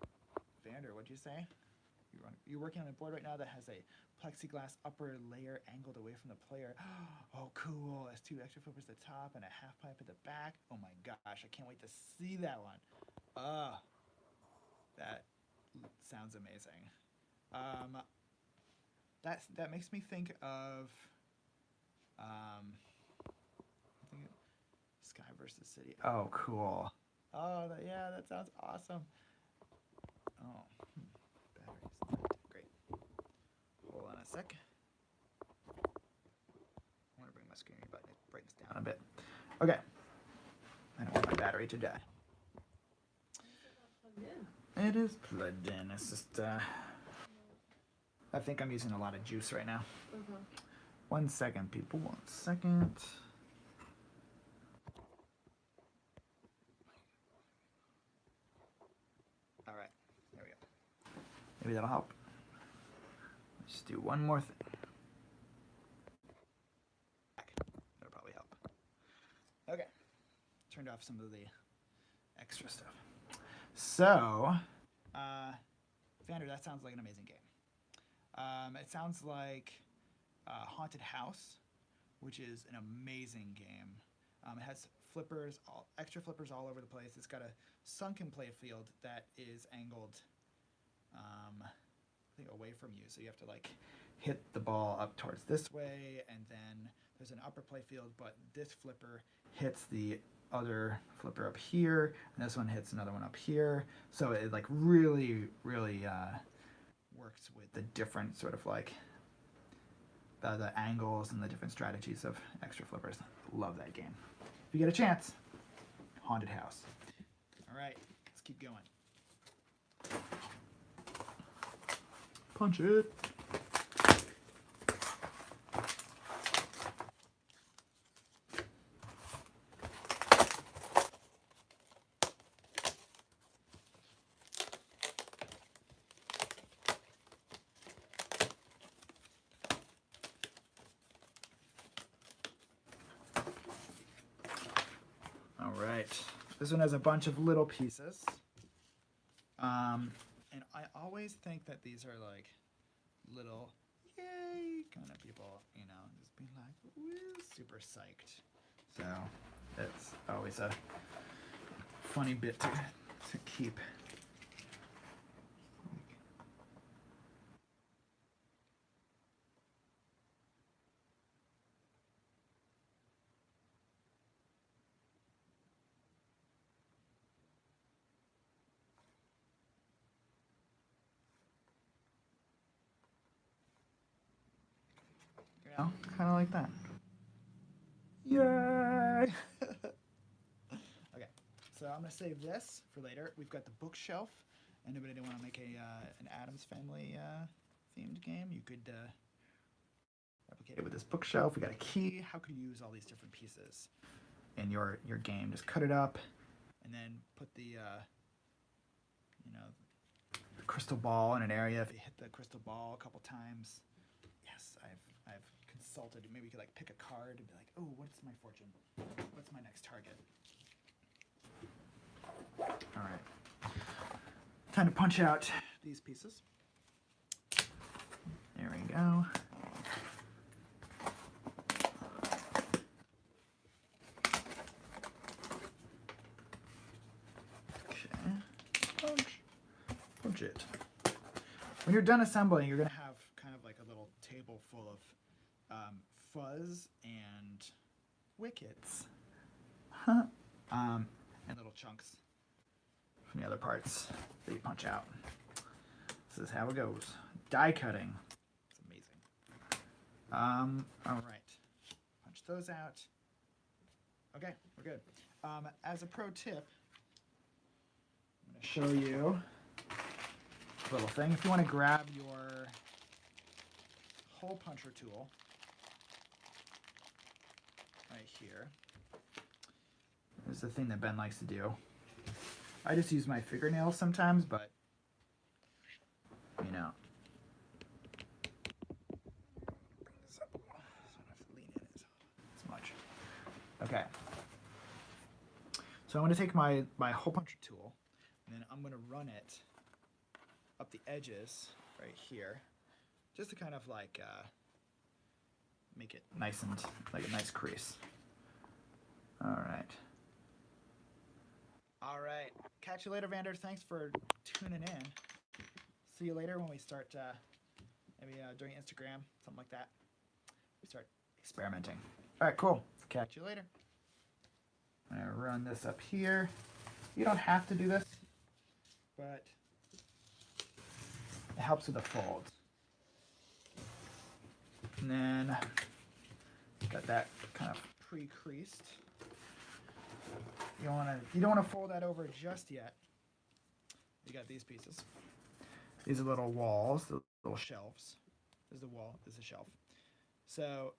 Vander, what'd you say? You're working on a board right now that has a plexiglass upper layer angled away from the player. Oh, cool. Has 2 extra flippers at the top and a half pipe at the back. Oh my gosh, I can't wait to see that one. That sounds amazing. That makes me think of I think Sky versus City. Oh, cool. Oh, yeah, that sounds awesome. Oh, batteries. Great. Hold on a sec. I want to bring my screen brightness down a bit. Okay. I don't want my battery to die. It is plugged in. It's just, I think I'm using a lot of juice right now. 1 second, people. 1 second. All right. There we go. Maybe that'll help. Let's do one more thing. That'll probably help. Okay. Turned off some of the extra stuff. So, Vander, that sounds like an amazing game. It sounds like Haunted House, which is an amazing game. It has flippers, extra flippers all over the place. It's got a sunken play field that is angled, I think, away from you. So you have to like hit the ball up towards this way, and then there's an upper play field, but this flipper hits the other flipper up here, and this one hits another one up here. So it like really works with the different sort of like the angles and the different strategies of extra flippers. Love that game. If you get a chance, Haunted House. All right, let's keep going. Punch it. All right, this one has a bunch of little pieces. And I always think that these are like little yay kind of people, you know, just being like, woo, super psyched. So it's always a funny bit to keep. You know, kind of like that. Yay! Okay, so I'm gonna save this for later. We've got the bookshelf. Anybody want to make an Addams Family themed game? You could replicate it with this bookshelf. We got a key. How could you use all these different pieces in your game? Just cut it up, and then put the you know, the crystal ball in an area. If you hit the crystal ball a couple times, yes, I've consulted. Maybe you could like pick a card and be like, oh, what's my fortune? What's my next target? All right. Time to punch out these pieces. There we go. Okay. Punch it. When you're done assembling, you're going to have kind of like a little table full of fuzz and wickets. And little chunks from the other parts that you punch out. This is how it goes. Die cutting. It's amazing. All right. Punch those out. Okay, we're good. As a pro tip, I'm going to show you a little thing. If you want to grab your hole puncher tool right here. This is the thing that Ben likes to do. I just use my fingernails sometimes, but you know. Bring this up. So I don't have to lean in as much. Okay. So I'm going to take my hole puncher tool, and then I'm going to run it up the edges right here, just to kind of like make it nice and like a nice crease. All right. All right. Catch you later, Vander. Thanks for tuning in. See you later when we start maybe doing Instagram, something like that. We start experimenting. All right, cool. Catch you later. I'm going to run this up here. You don't have to do this, but it helps with the folds. And then got that kind of pre-creased. You don't want to fold that over just yet. You got these pieces. These are little walls, the little shelves. This is the wall, this is a shelf. So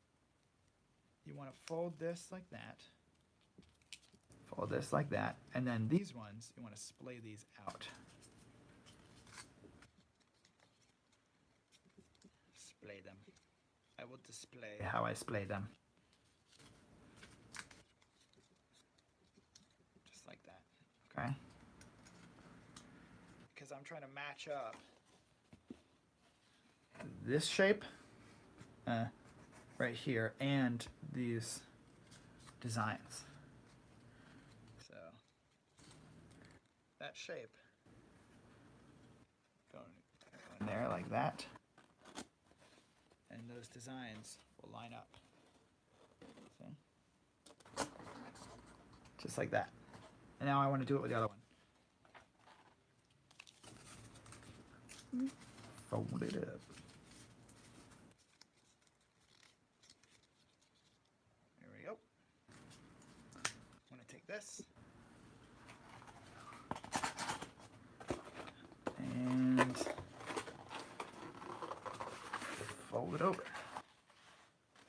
you want to fold this like that. Fold this like that. And then these ones, you want to splay these out. Splay them. I will display how I splay them. Just like that. Okay? Because I'm trying to match up this shape right here and these designs. So that shape going in there like that, and those designs will line up. See? Just like that. And now I want to do it with the other one. Fold it up. There we go. I'm going to take this and fold it over.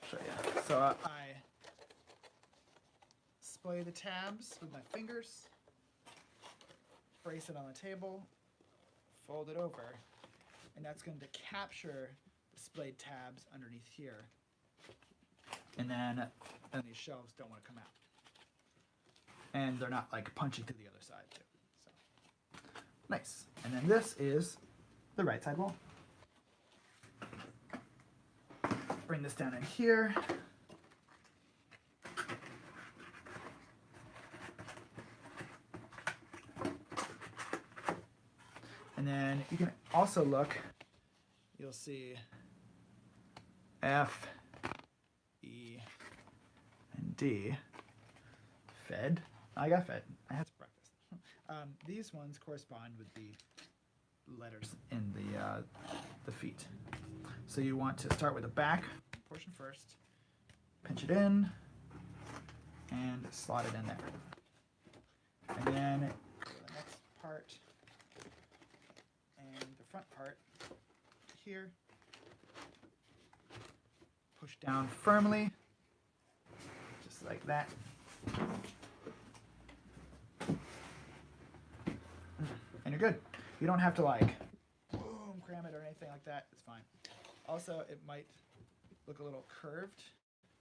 Show you. So I splay the tabs with my fingers, brace it on the table, fold it over, and that's going to capture the splayed tabs underneath here. And then these shelves don't want to come out. And they're not like punching to the other side too. So nice. And then this is the right side wall. Bring this down in here. And then you can also look, you'll see F, E, and D. Fed. I got fed. I had some breakfast. These ones correspond with the letters in the feet. So you want to start with the back portion first, pinch it in, and slot it in there. And then the next part and the front part here. Push down firmly, just like that. And you're good. You don't have to like boom, cram it or anything like that. It's fine. Also, it might look a little curved,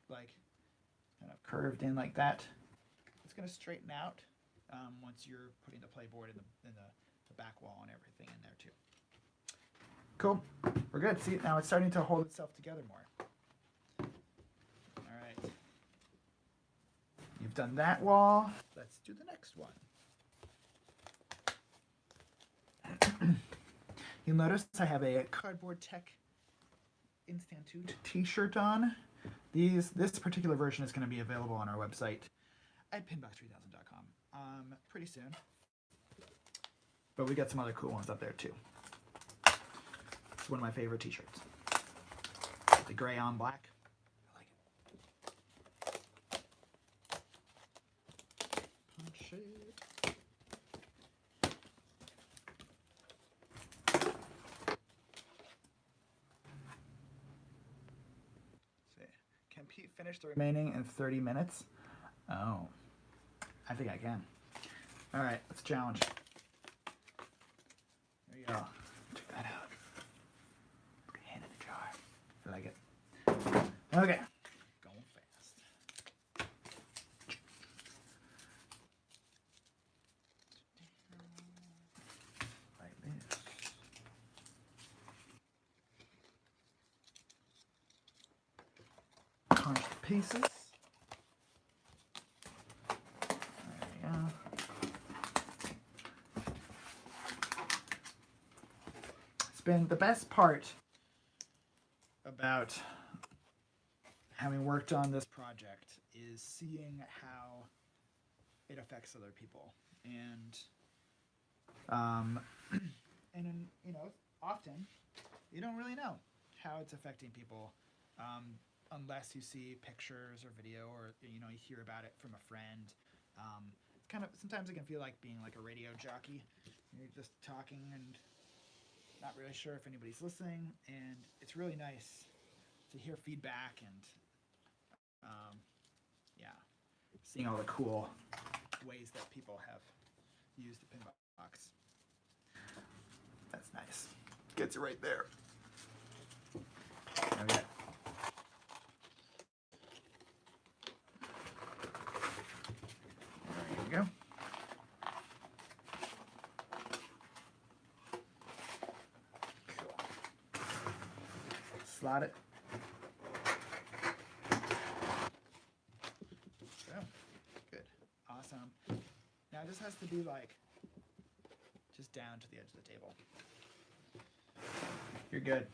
like kind of curved in like that. It's going to straighten out once you're putting the playboard in the back wall and everything in there too. Cool. We're good. See, now it's starting to hold itself together more. All right. You've done that wall. Let's do the next one. You'll notice I have a Cardboard Tech Instantoot t-shirt on. This particular version is going to be available on our website at pinbox3000.com pretty soon. But we got some other cool ones up there too. It's one of my favorite t-shirts. The gray on black. I like it. Punch it. Can Pete finish the remaining in 30 minutes? Oh, I think I can. All right, let's challenge. There you go. Check that out. Hand in the jar. I like it. Okay. Going fast. Like this. pieces. There we go. It's been the best part about having worked on this project is seeing how it affects other people, and often you don't really know how it's affecting people unless you see pictures or video, or you hear about it from a friend. It's kind of, sometimes it can feel like being like a radio jockey. You're just talking and not really sure if anybody's listening, and it's really nice to hear feedback and seeing all the cool ways that people have used the PinBox. That's nice. Gets it right there. There we go. There you go. Cool. Slot it. Awesome. Now this has to be like just down to the edge of the table. You're good.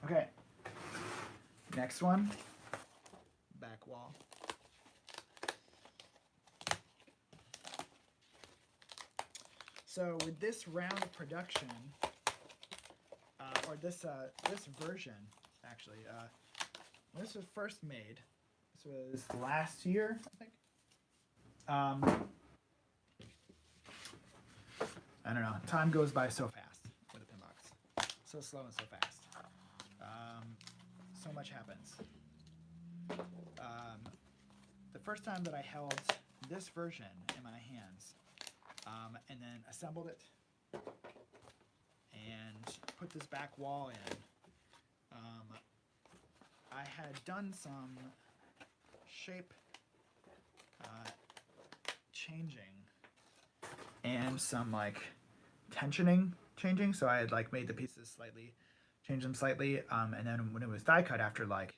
Okay. Next one. Back wall. So with this round of production, or this version, actually, when this was first made, this was last year, I think. I don't know. Time goes by so fast with a PinBox. So slow and so fast. So much happens. The first time that I held this version in my hands, and then assembled it, and put this back wall in, I had done some shape changing and some like tensioning changing, so I had like made the pieces slightly, changed them slightly, and then when it was die cut, after like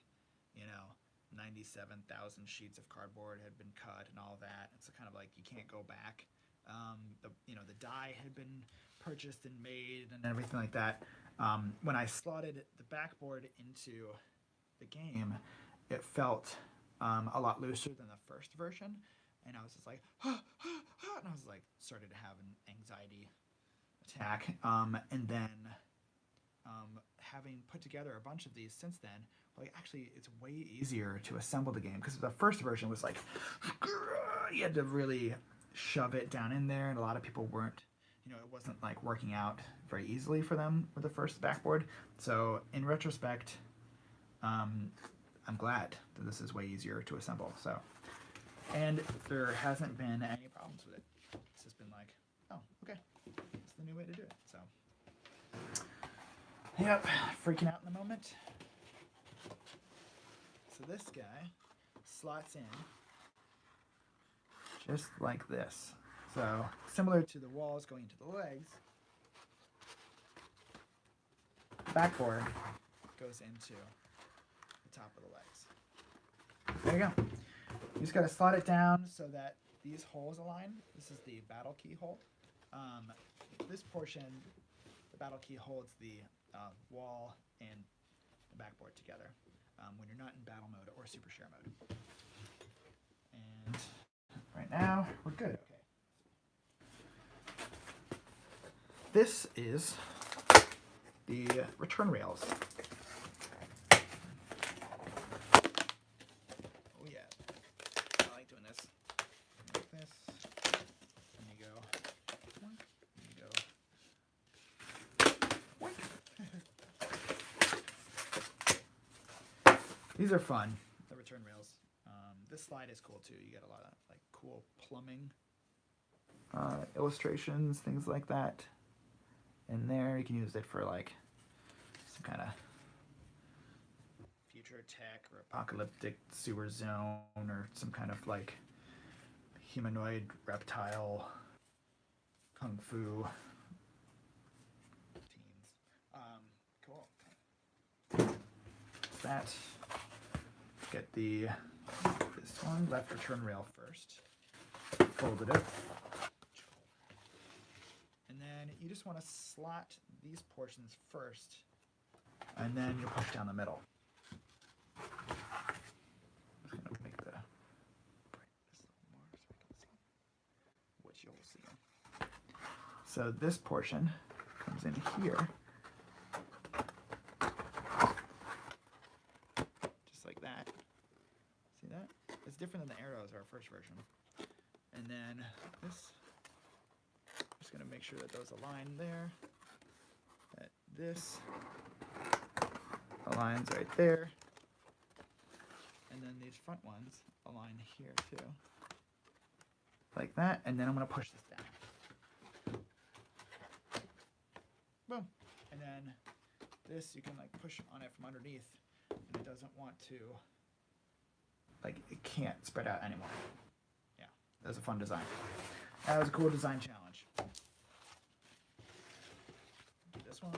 97,000 sheets of cardboard had been cut and all that, it's kind of like you can't go back. The die had been purchased and made and everything like that. When I slotted the backboard into the game, it felt a lot looser than the first version. And I was just like, and I was like, started to have an anxiety attack. And then having put together a bunch of these since then, like actually it's way easier to assemble the game, because the first version was like, you had to really shove it down in there, and a lot of people weren't, it wasn't like working out very easily for them with the first backboard. So in retrospect, I'm glad that this is way easier to assemble. So. And there hasn't been any problems with it. It's just been like, oh, okay, it's the new way to do it. So, yep, freaking out in the moment. So this guy slots in just like this. So similar to the walls going into the legs, the backboard goes into the top of the legs. There you go. You just got to slot it down so that these holes align. This is the battle key hole. This portion, the battle key holds the wall and the backboard together when you're not in battle mode or super share mode. And right now, we're good. Okay. This is the return rails. These are fun, the return rails. This slide is cool too. You get a lot of like cool plumbing illustrations, things like that. In there, you can use it for like some kind of future tech or apocalyptic sewer zone, or some kind of like humanoid reptile kung fu teens. Cool. That. Get the this one, left return rail first. Fold it up. And then you just want to slot these portions first, and then you push down the middle. I'm just going to make the brightness a little more so I can see what you'll see. So this portion comes in here, just like that. See that? It's different than the arrows, our first version. And then this, I'm just going to make sure that those align there, that this aligns right there, and then these front ones align here too, like that, and then I'm going to push this down. Boom. And then this, you can like push on it from underneath, and it doesn't want to, like, it can't spread out anymore. Yeah, that was a fun design. That was a cool design challenge. Do this one.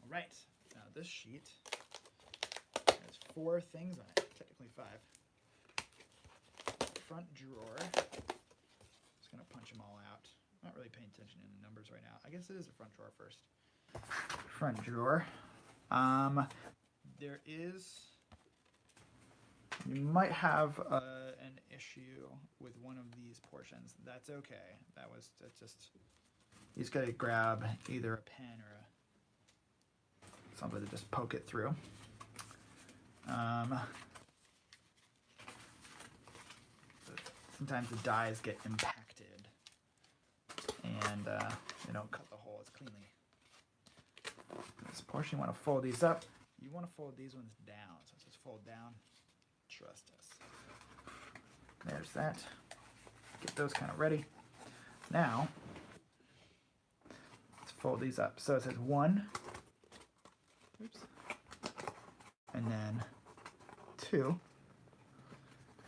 All right, now this sheet has 4 things on it, technically 5. Front drawer. Just gonna punch them all out. I'm not really paying attention to the numbers right now. I guess it is a front drawer first. Front drawer. There is. You might have an issue with one of these portions. That's okay. That's just. You just gotta grab either a pen or something to just poke it through. Sometimes the dies get impacted and they don't cut the holes cleanly. This portion, you want to fold these up. You want to fold these ones down. So just fold down. Trust us. There's that. Get those kind of ready. Now, let's fold these up. So it says 1. Oops. And then 2.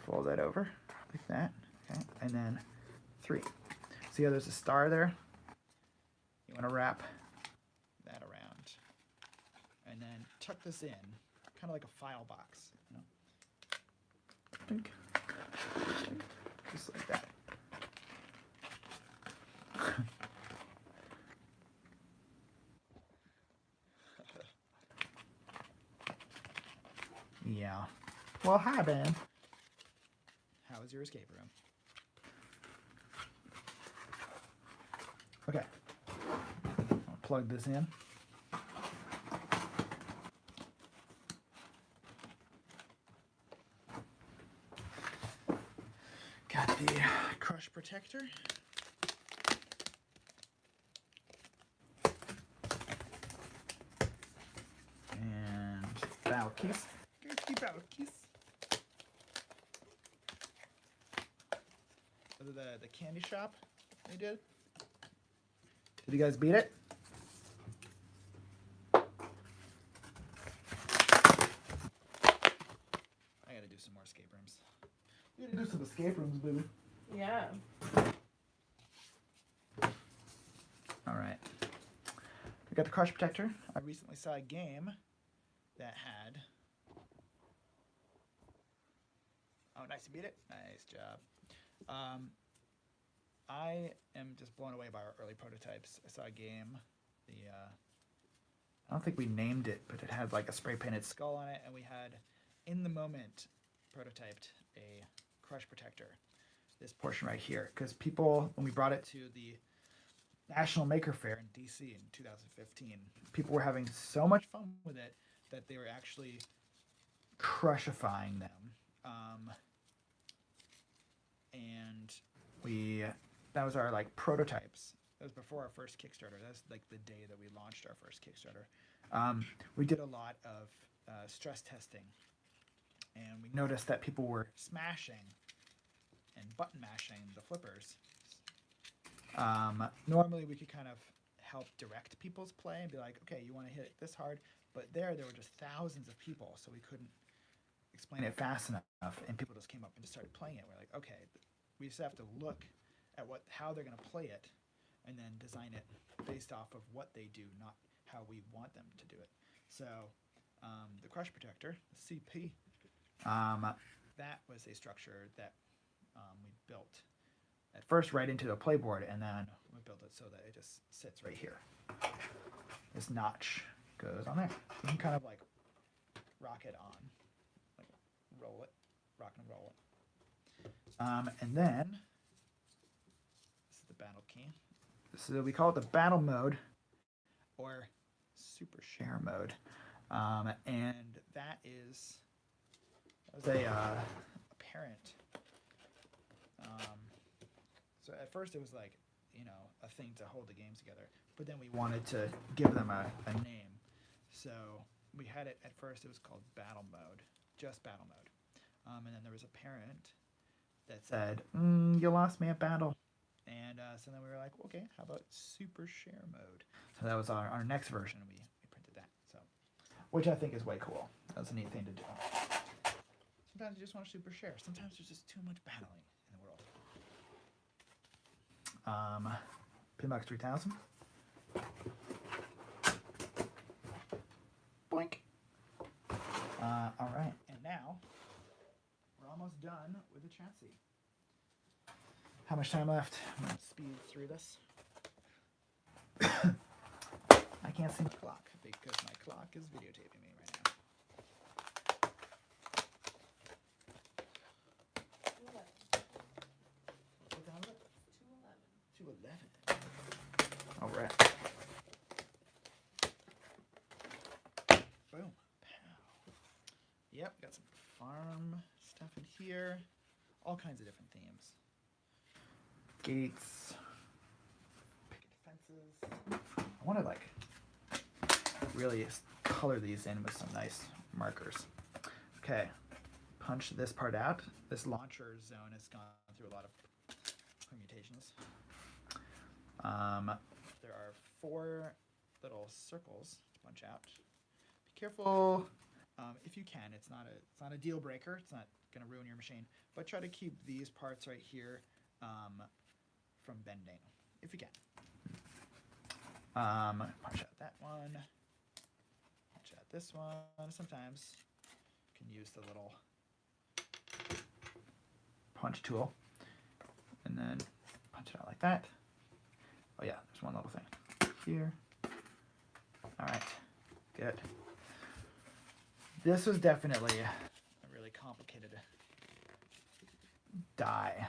Fold that over like that. Okay. And then 3. See how there's a star there? You want to wrap that around. And then tuck this in, kind of like a file box. You know? Just like that. Yeah. Well, hi, Ben. How was your escape room? Okay. I'll plug this in. Got the crush protector. And valve keys. Keep out keys. The candy shop they did. Did you guys beat it? I gotta do some more escape rooms. You gotta do some escape rooms, baby. Yeah. Alright. We got the crush protector. I recently saw a game that had. Oh, nice, you beat it? Nice job. I am just blown away by our early prototypes. I saw a game. I don't think we named it, but it had like a spray painted skull on it, and we had, in the moment, prototyped a crush protector. This portion right here, because people, when we brought it to the National Maker Faire in DC in 2015, people were having so much fun with it that they were actually crushifying them. And that was our like prototypes. That was before our first Kickstarter. That's like the day that we launched our first Kickstarter. We did a lot of stress testing, and we noticed that people were smashing and button mashing the flippers. Normally we could kind of help direct people's play and be like, okay, you want to hit it this hard, but there were just thousands of people, so we couldn't explain it fast enough, and people just came up and just started playing it. We're like, okay, We just have to look at how they're going to play it, and then design it based off of what they do, not how we want them to do it. So the crush protector, the CP, that was a structure that we built at first right into the playboard, and then we built it so that it just sits right here. This notch goes on there. You can kind of like rock it on, like roll it, rock and roll it. And then this is the battle key. So we call it the battle mode, or super share mode, and that was a parent. So at first it was like, a thing to hold the games together, but then we wanted to give them a name. So we had it, at first it was called battle mode, just battle mode. And then there was a parent that said, you lost me at battle. And so then we were like, okay, how about super share mode? So that was our next version. We printed that, so, which I think is way cool. That's a neat thing to do. Sometimes you just want to super share. Sometimes there's just too much battling in the world. PinBox 3000. Boink. All right, and now we're almost done with the chassis. How much time left? I'm going to speed through this. I can't see my clock because my clock is videotaping me right now. 211. All right. Boom. Pow. Yep, got some farm stuff in here. All kinds of different themes. Gates, picket fences. I want to like really color these in with some nice markers. Okay, punch this part out. This launcher zone has gone through a lot of permutations. There are 4 little circles to punch out. Be careful if you can. It's not a deal breaker. It's not going to ruin your machine. But try to keep these parts right here from bending, if you can. Punch out that one. Punch out this one. Sometimes you can use the little punch tool, and then punch it out like that. Oh yeah, there's one little thing here. All right, good. This was definitely a really complicated die.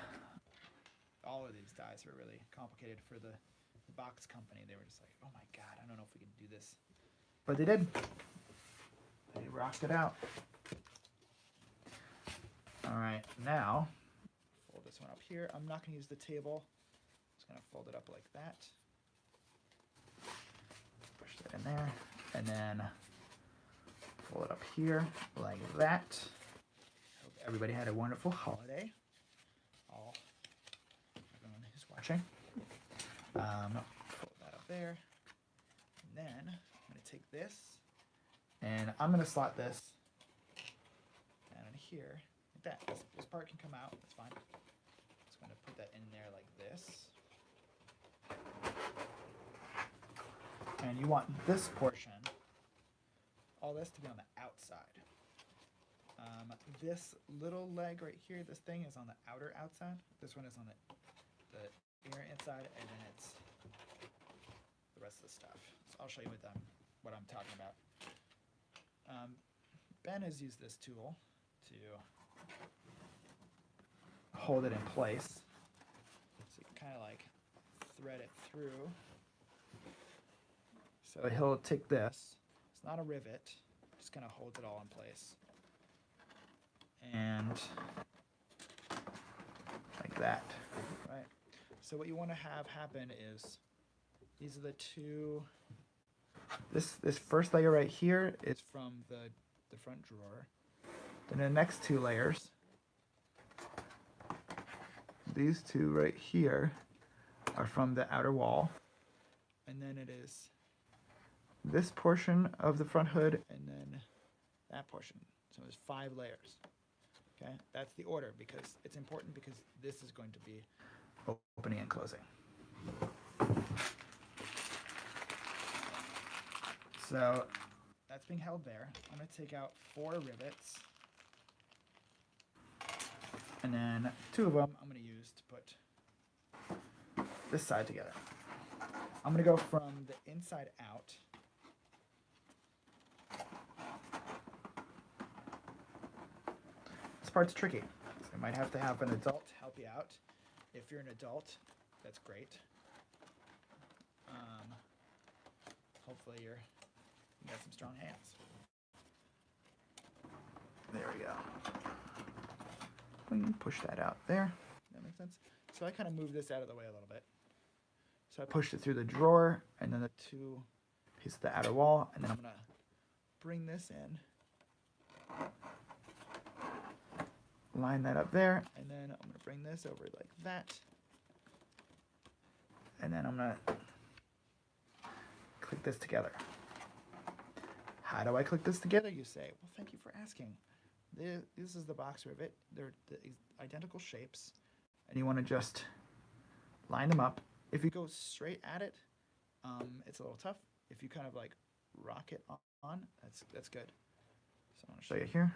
All of these dies were really complicated for the box company. They were just like, oh my god, I don't know if we can do this. But they did. They rocked it out. All right, now, fold this one up here. I'm not going to use the table. I'm just going to fold it up like that. Push that in there. And then fold it up here like that. Hope everybody had a wonderful holiday. Everyone who's watching. Fold that up there. And then I'm going to take this and I'm going to slot this down in here like that. This part can come out. That's fine. Just going to put that in there like this. And you want this portion, all this to be on the outside. This little leg right here, this thing is on the outer outside. This one is on the inner inside, and then it's the rest of the stuff. So I'll show you what I'm talking about. Ben has used this tool to hold it in place. So you can kind of like thread it through. So he'll take this. It's not a rivet. Just kind of holds it all in place. And like that, right? So what you want to have happen is these are the two. This first layer right here is from the front drawer. Then the next 2 layers, these 2 right here, are from the outer wall. And then it is this portion of the front hood and then that portion. So there's 5 layers. Okay, that's the order because it's important because this is going to be opening and closing. So that's being held there. I'm going to take out 4 rivets. And then 2 of them I'm going to use to put this side together. I'm going to go from the inside out. This part's tricky. So you might have to have an adult help you out. If you're an adult, that's great. Hopefully you got some strong hands. There we go. We can push that out there. That makes sense. So I kind of move this out of the way a little bit. So I pushed it through the drawer and then the 2 pieces of the outer wall, and then I'm gonna bring this in, line that up there, and then I'm gonna bring this over like that, and then I'm gonna click this together. How do I click this together, you say? Well, thank you for asking. This is the box rivet. They're the identical shapes, and you want to just line them up. If you go straight at it, it's a little tough. If you kind of like rock it on, that's good. So I'm gonna show you here.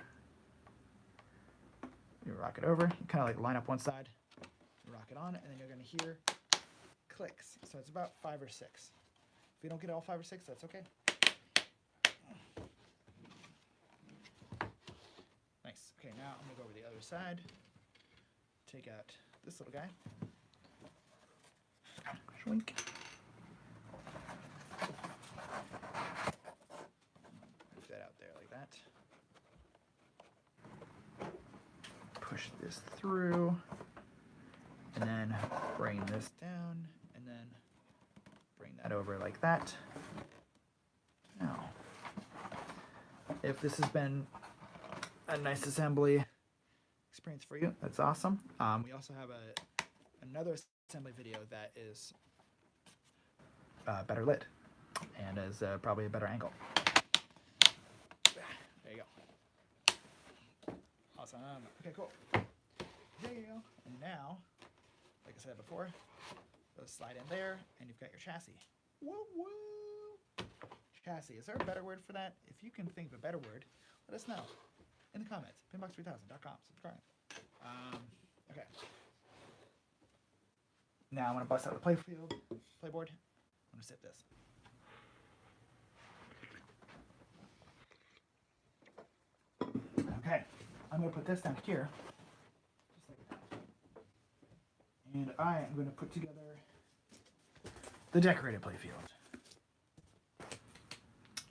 You rock it over. You kind of like line up one side, you rock it on, and then you're gonna hear clicks. So it's about 5 or 6. If you don't get all 5 or 6, that's okay. Nice. Okay, now I'm gonna go over the other side. Take out this little guy. Schwink. Move that out there like that. Push this through, and then bring this down, and then bring that over like that. Now, if this has been a nice assembly experience for you, that's awesome. We also have another assembly video that is better lit and is probably a better angle. There you go. Awesome. Okay, cool. There you go. And now, like I said before, those slide in there, and you've got your chassis. Woo woo! Chassis. Is there a better word for that? If you can think of a better word, let us know in the comments. PinBox3000.com. Subscribe. Okay. Now I'm going to bust out the playboard. I'm going to sip this. Okay. I'm going to put this down here. Just like that. And I am going to put together the decorated playfield.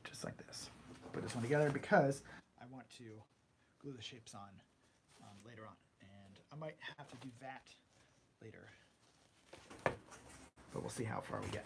Just like this. Put this one together because I want to glue the shapes on later on. And I might have to do that later. But we'll see how far we get.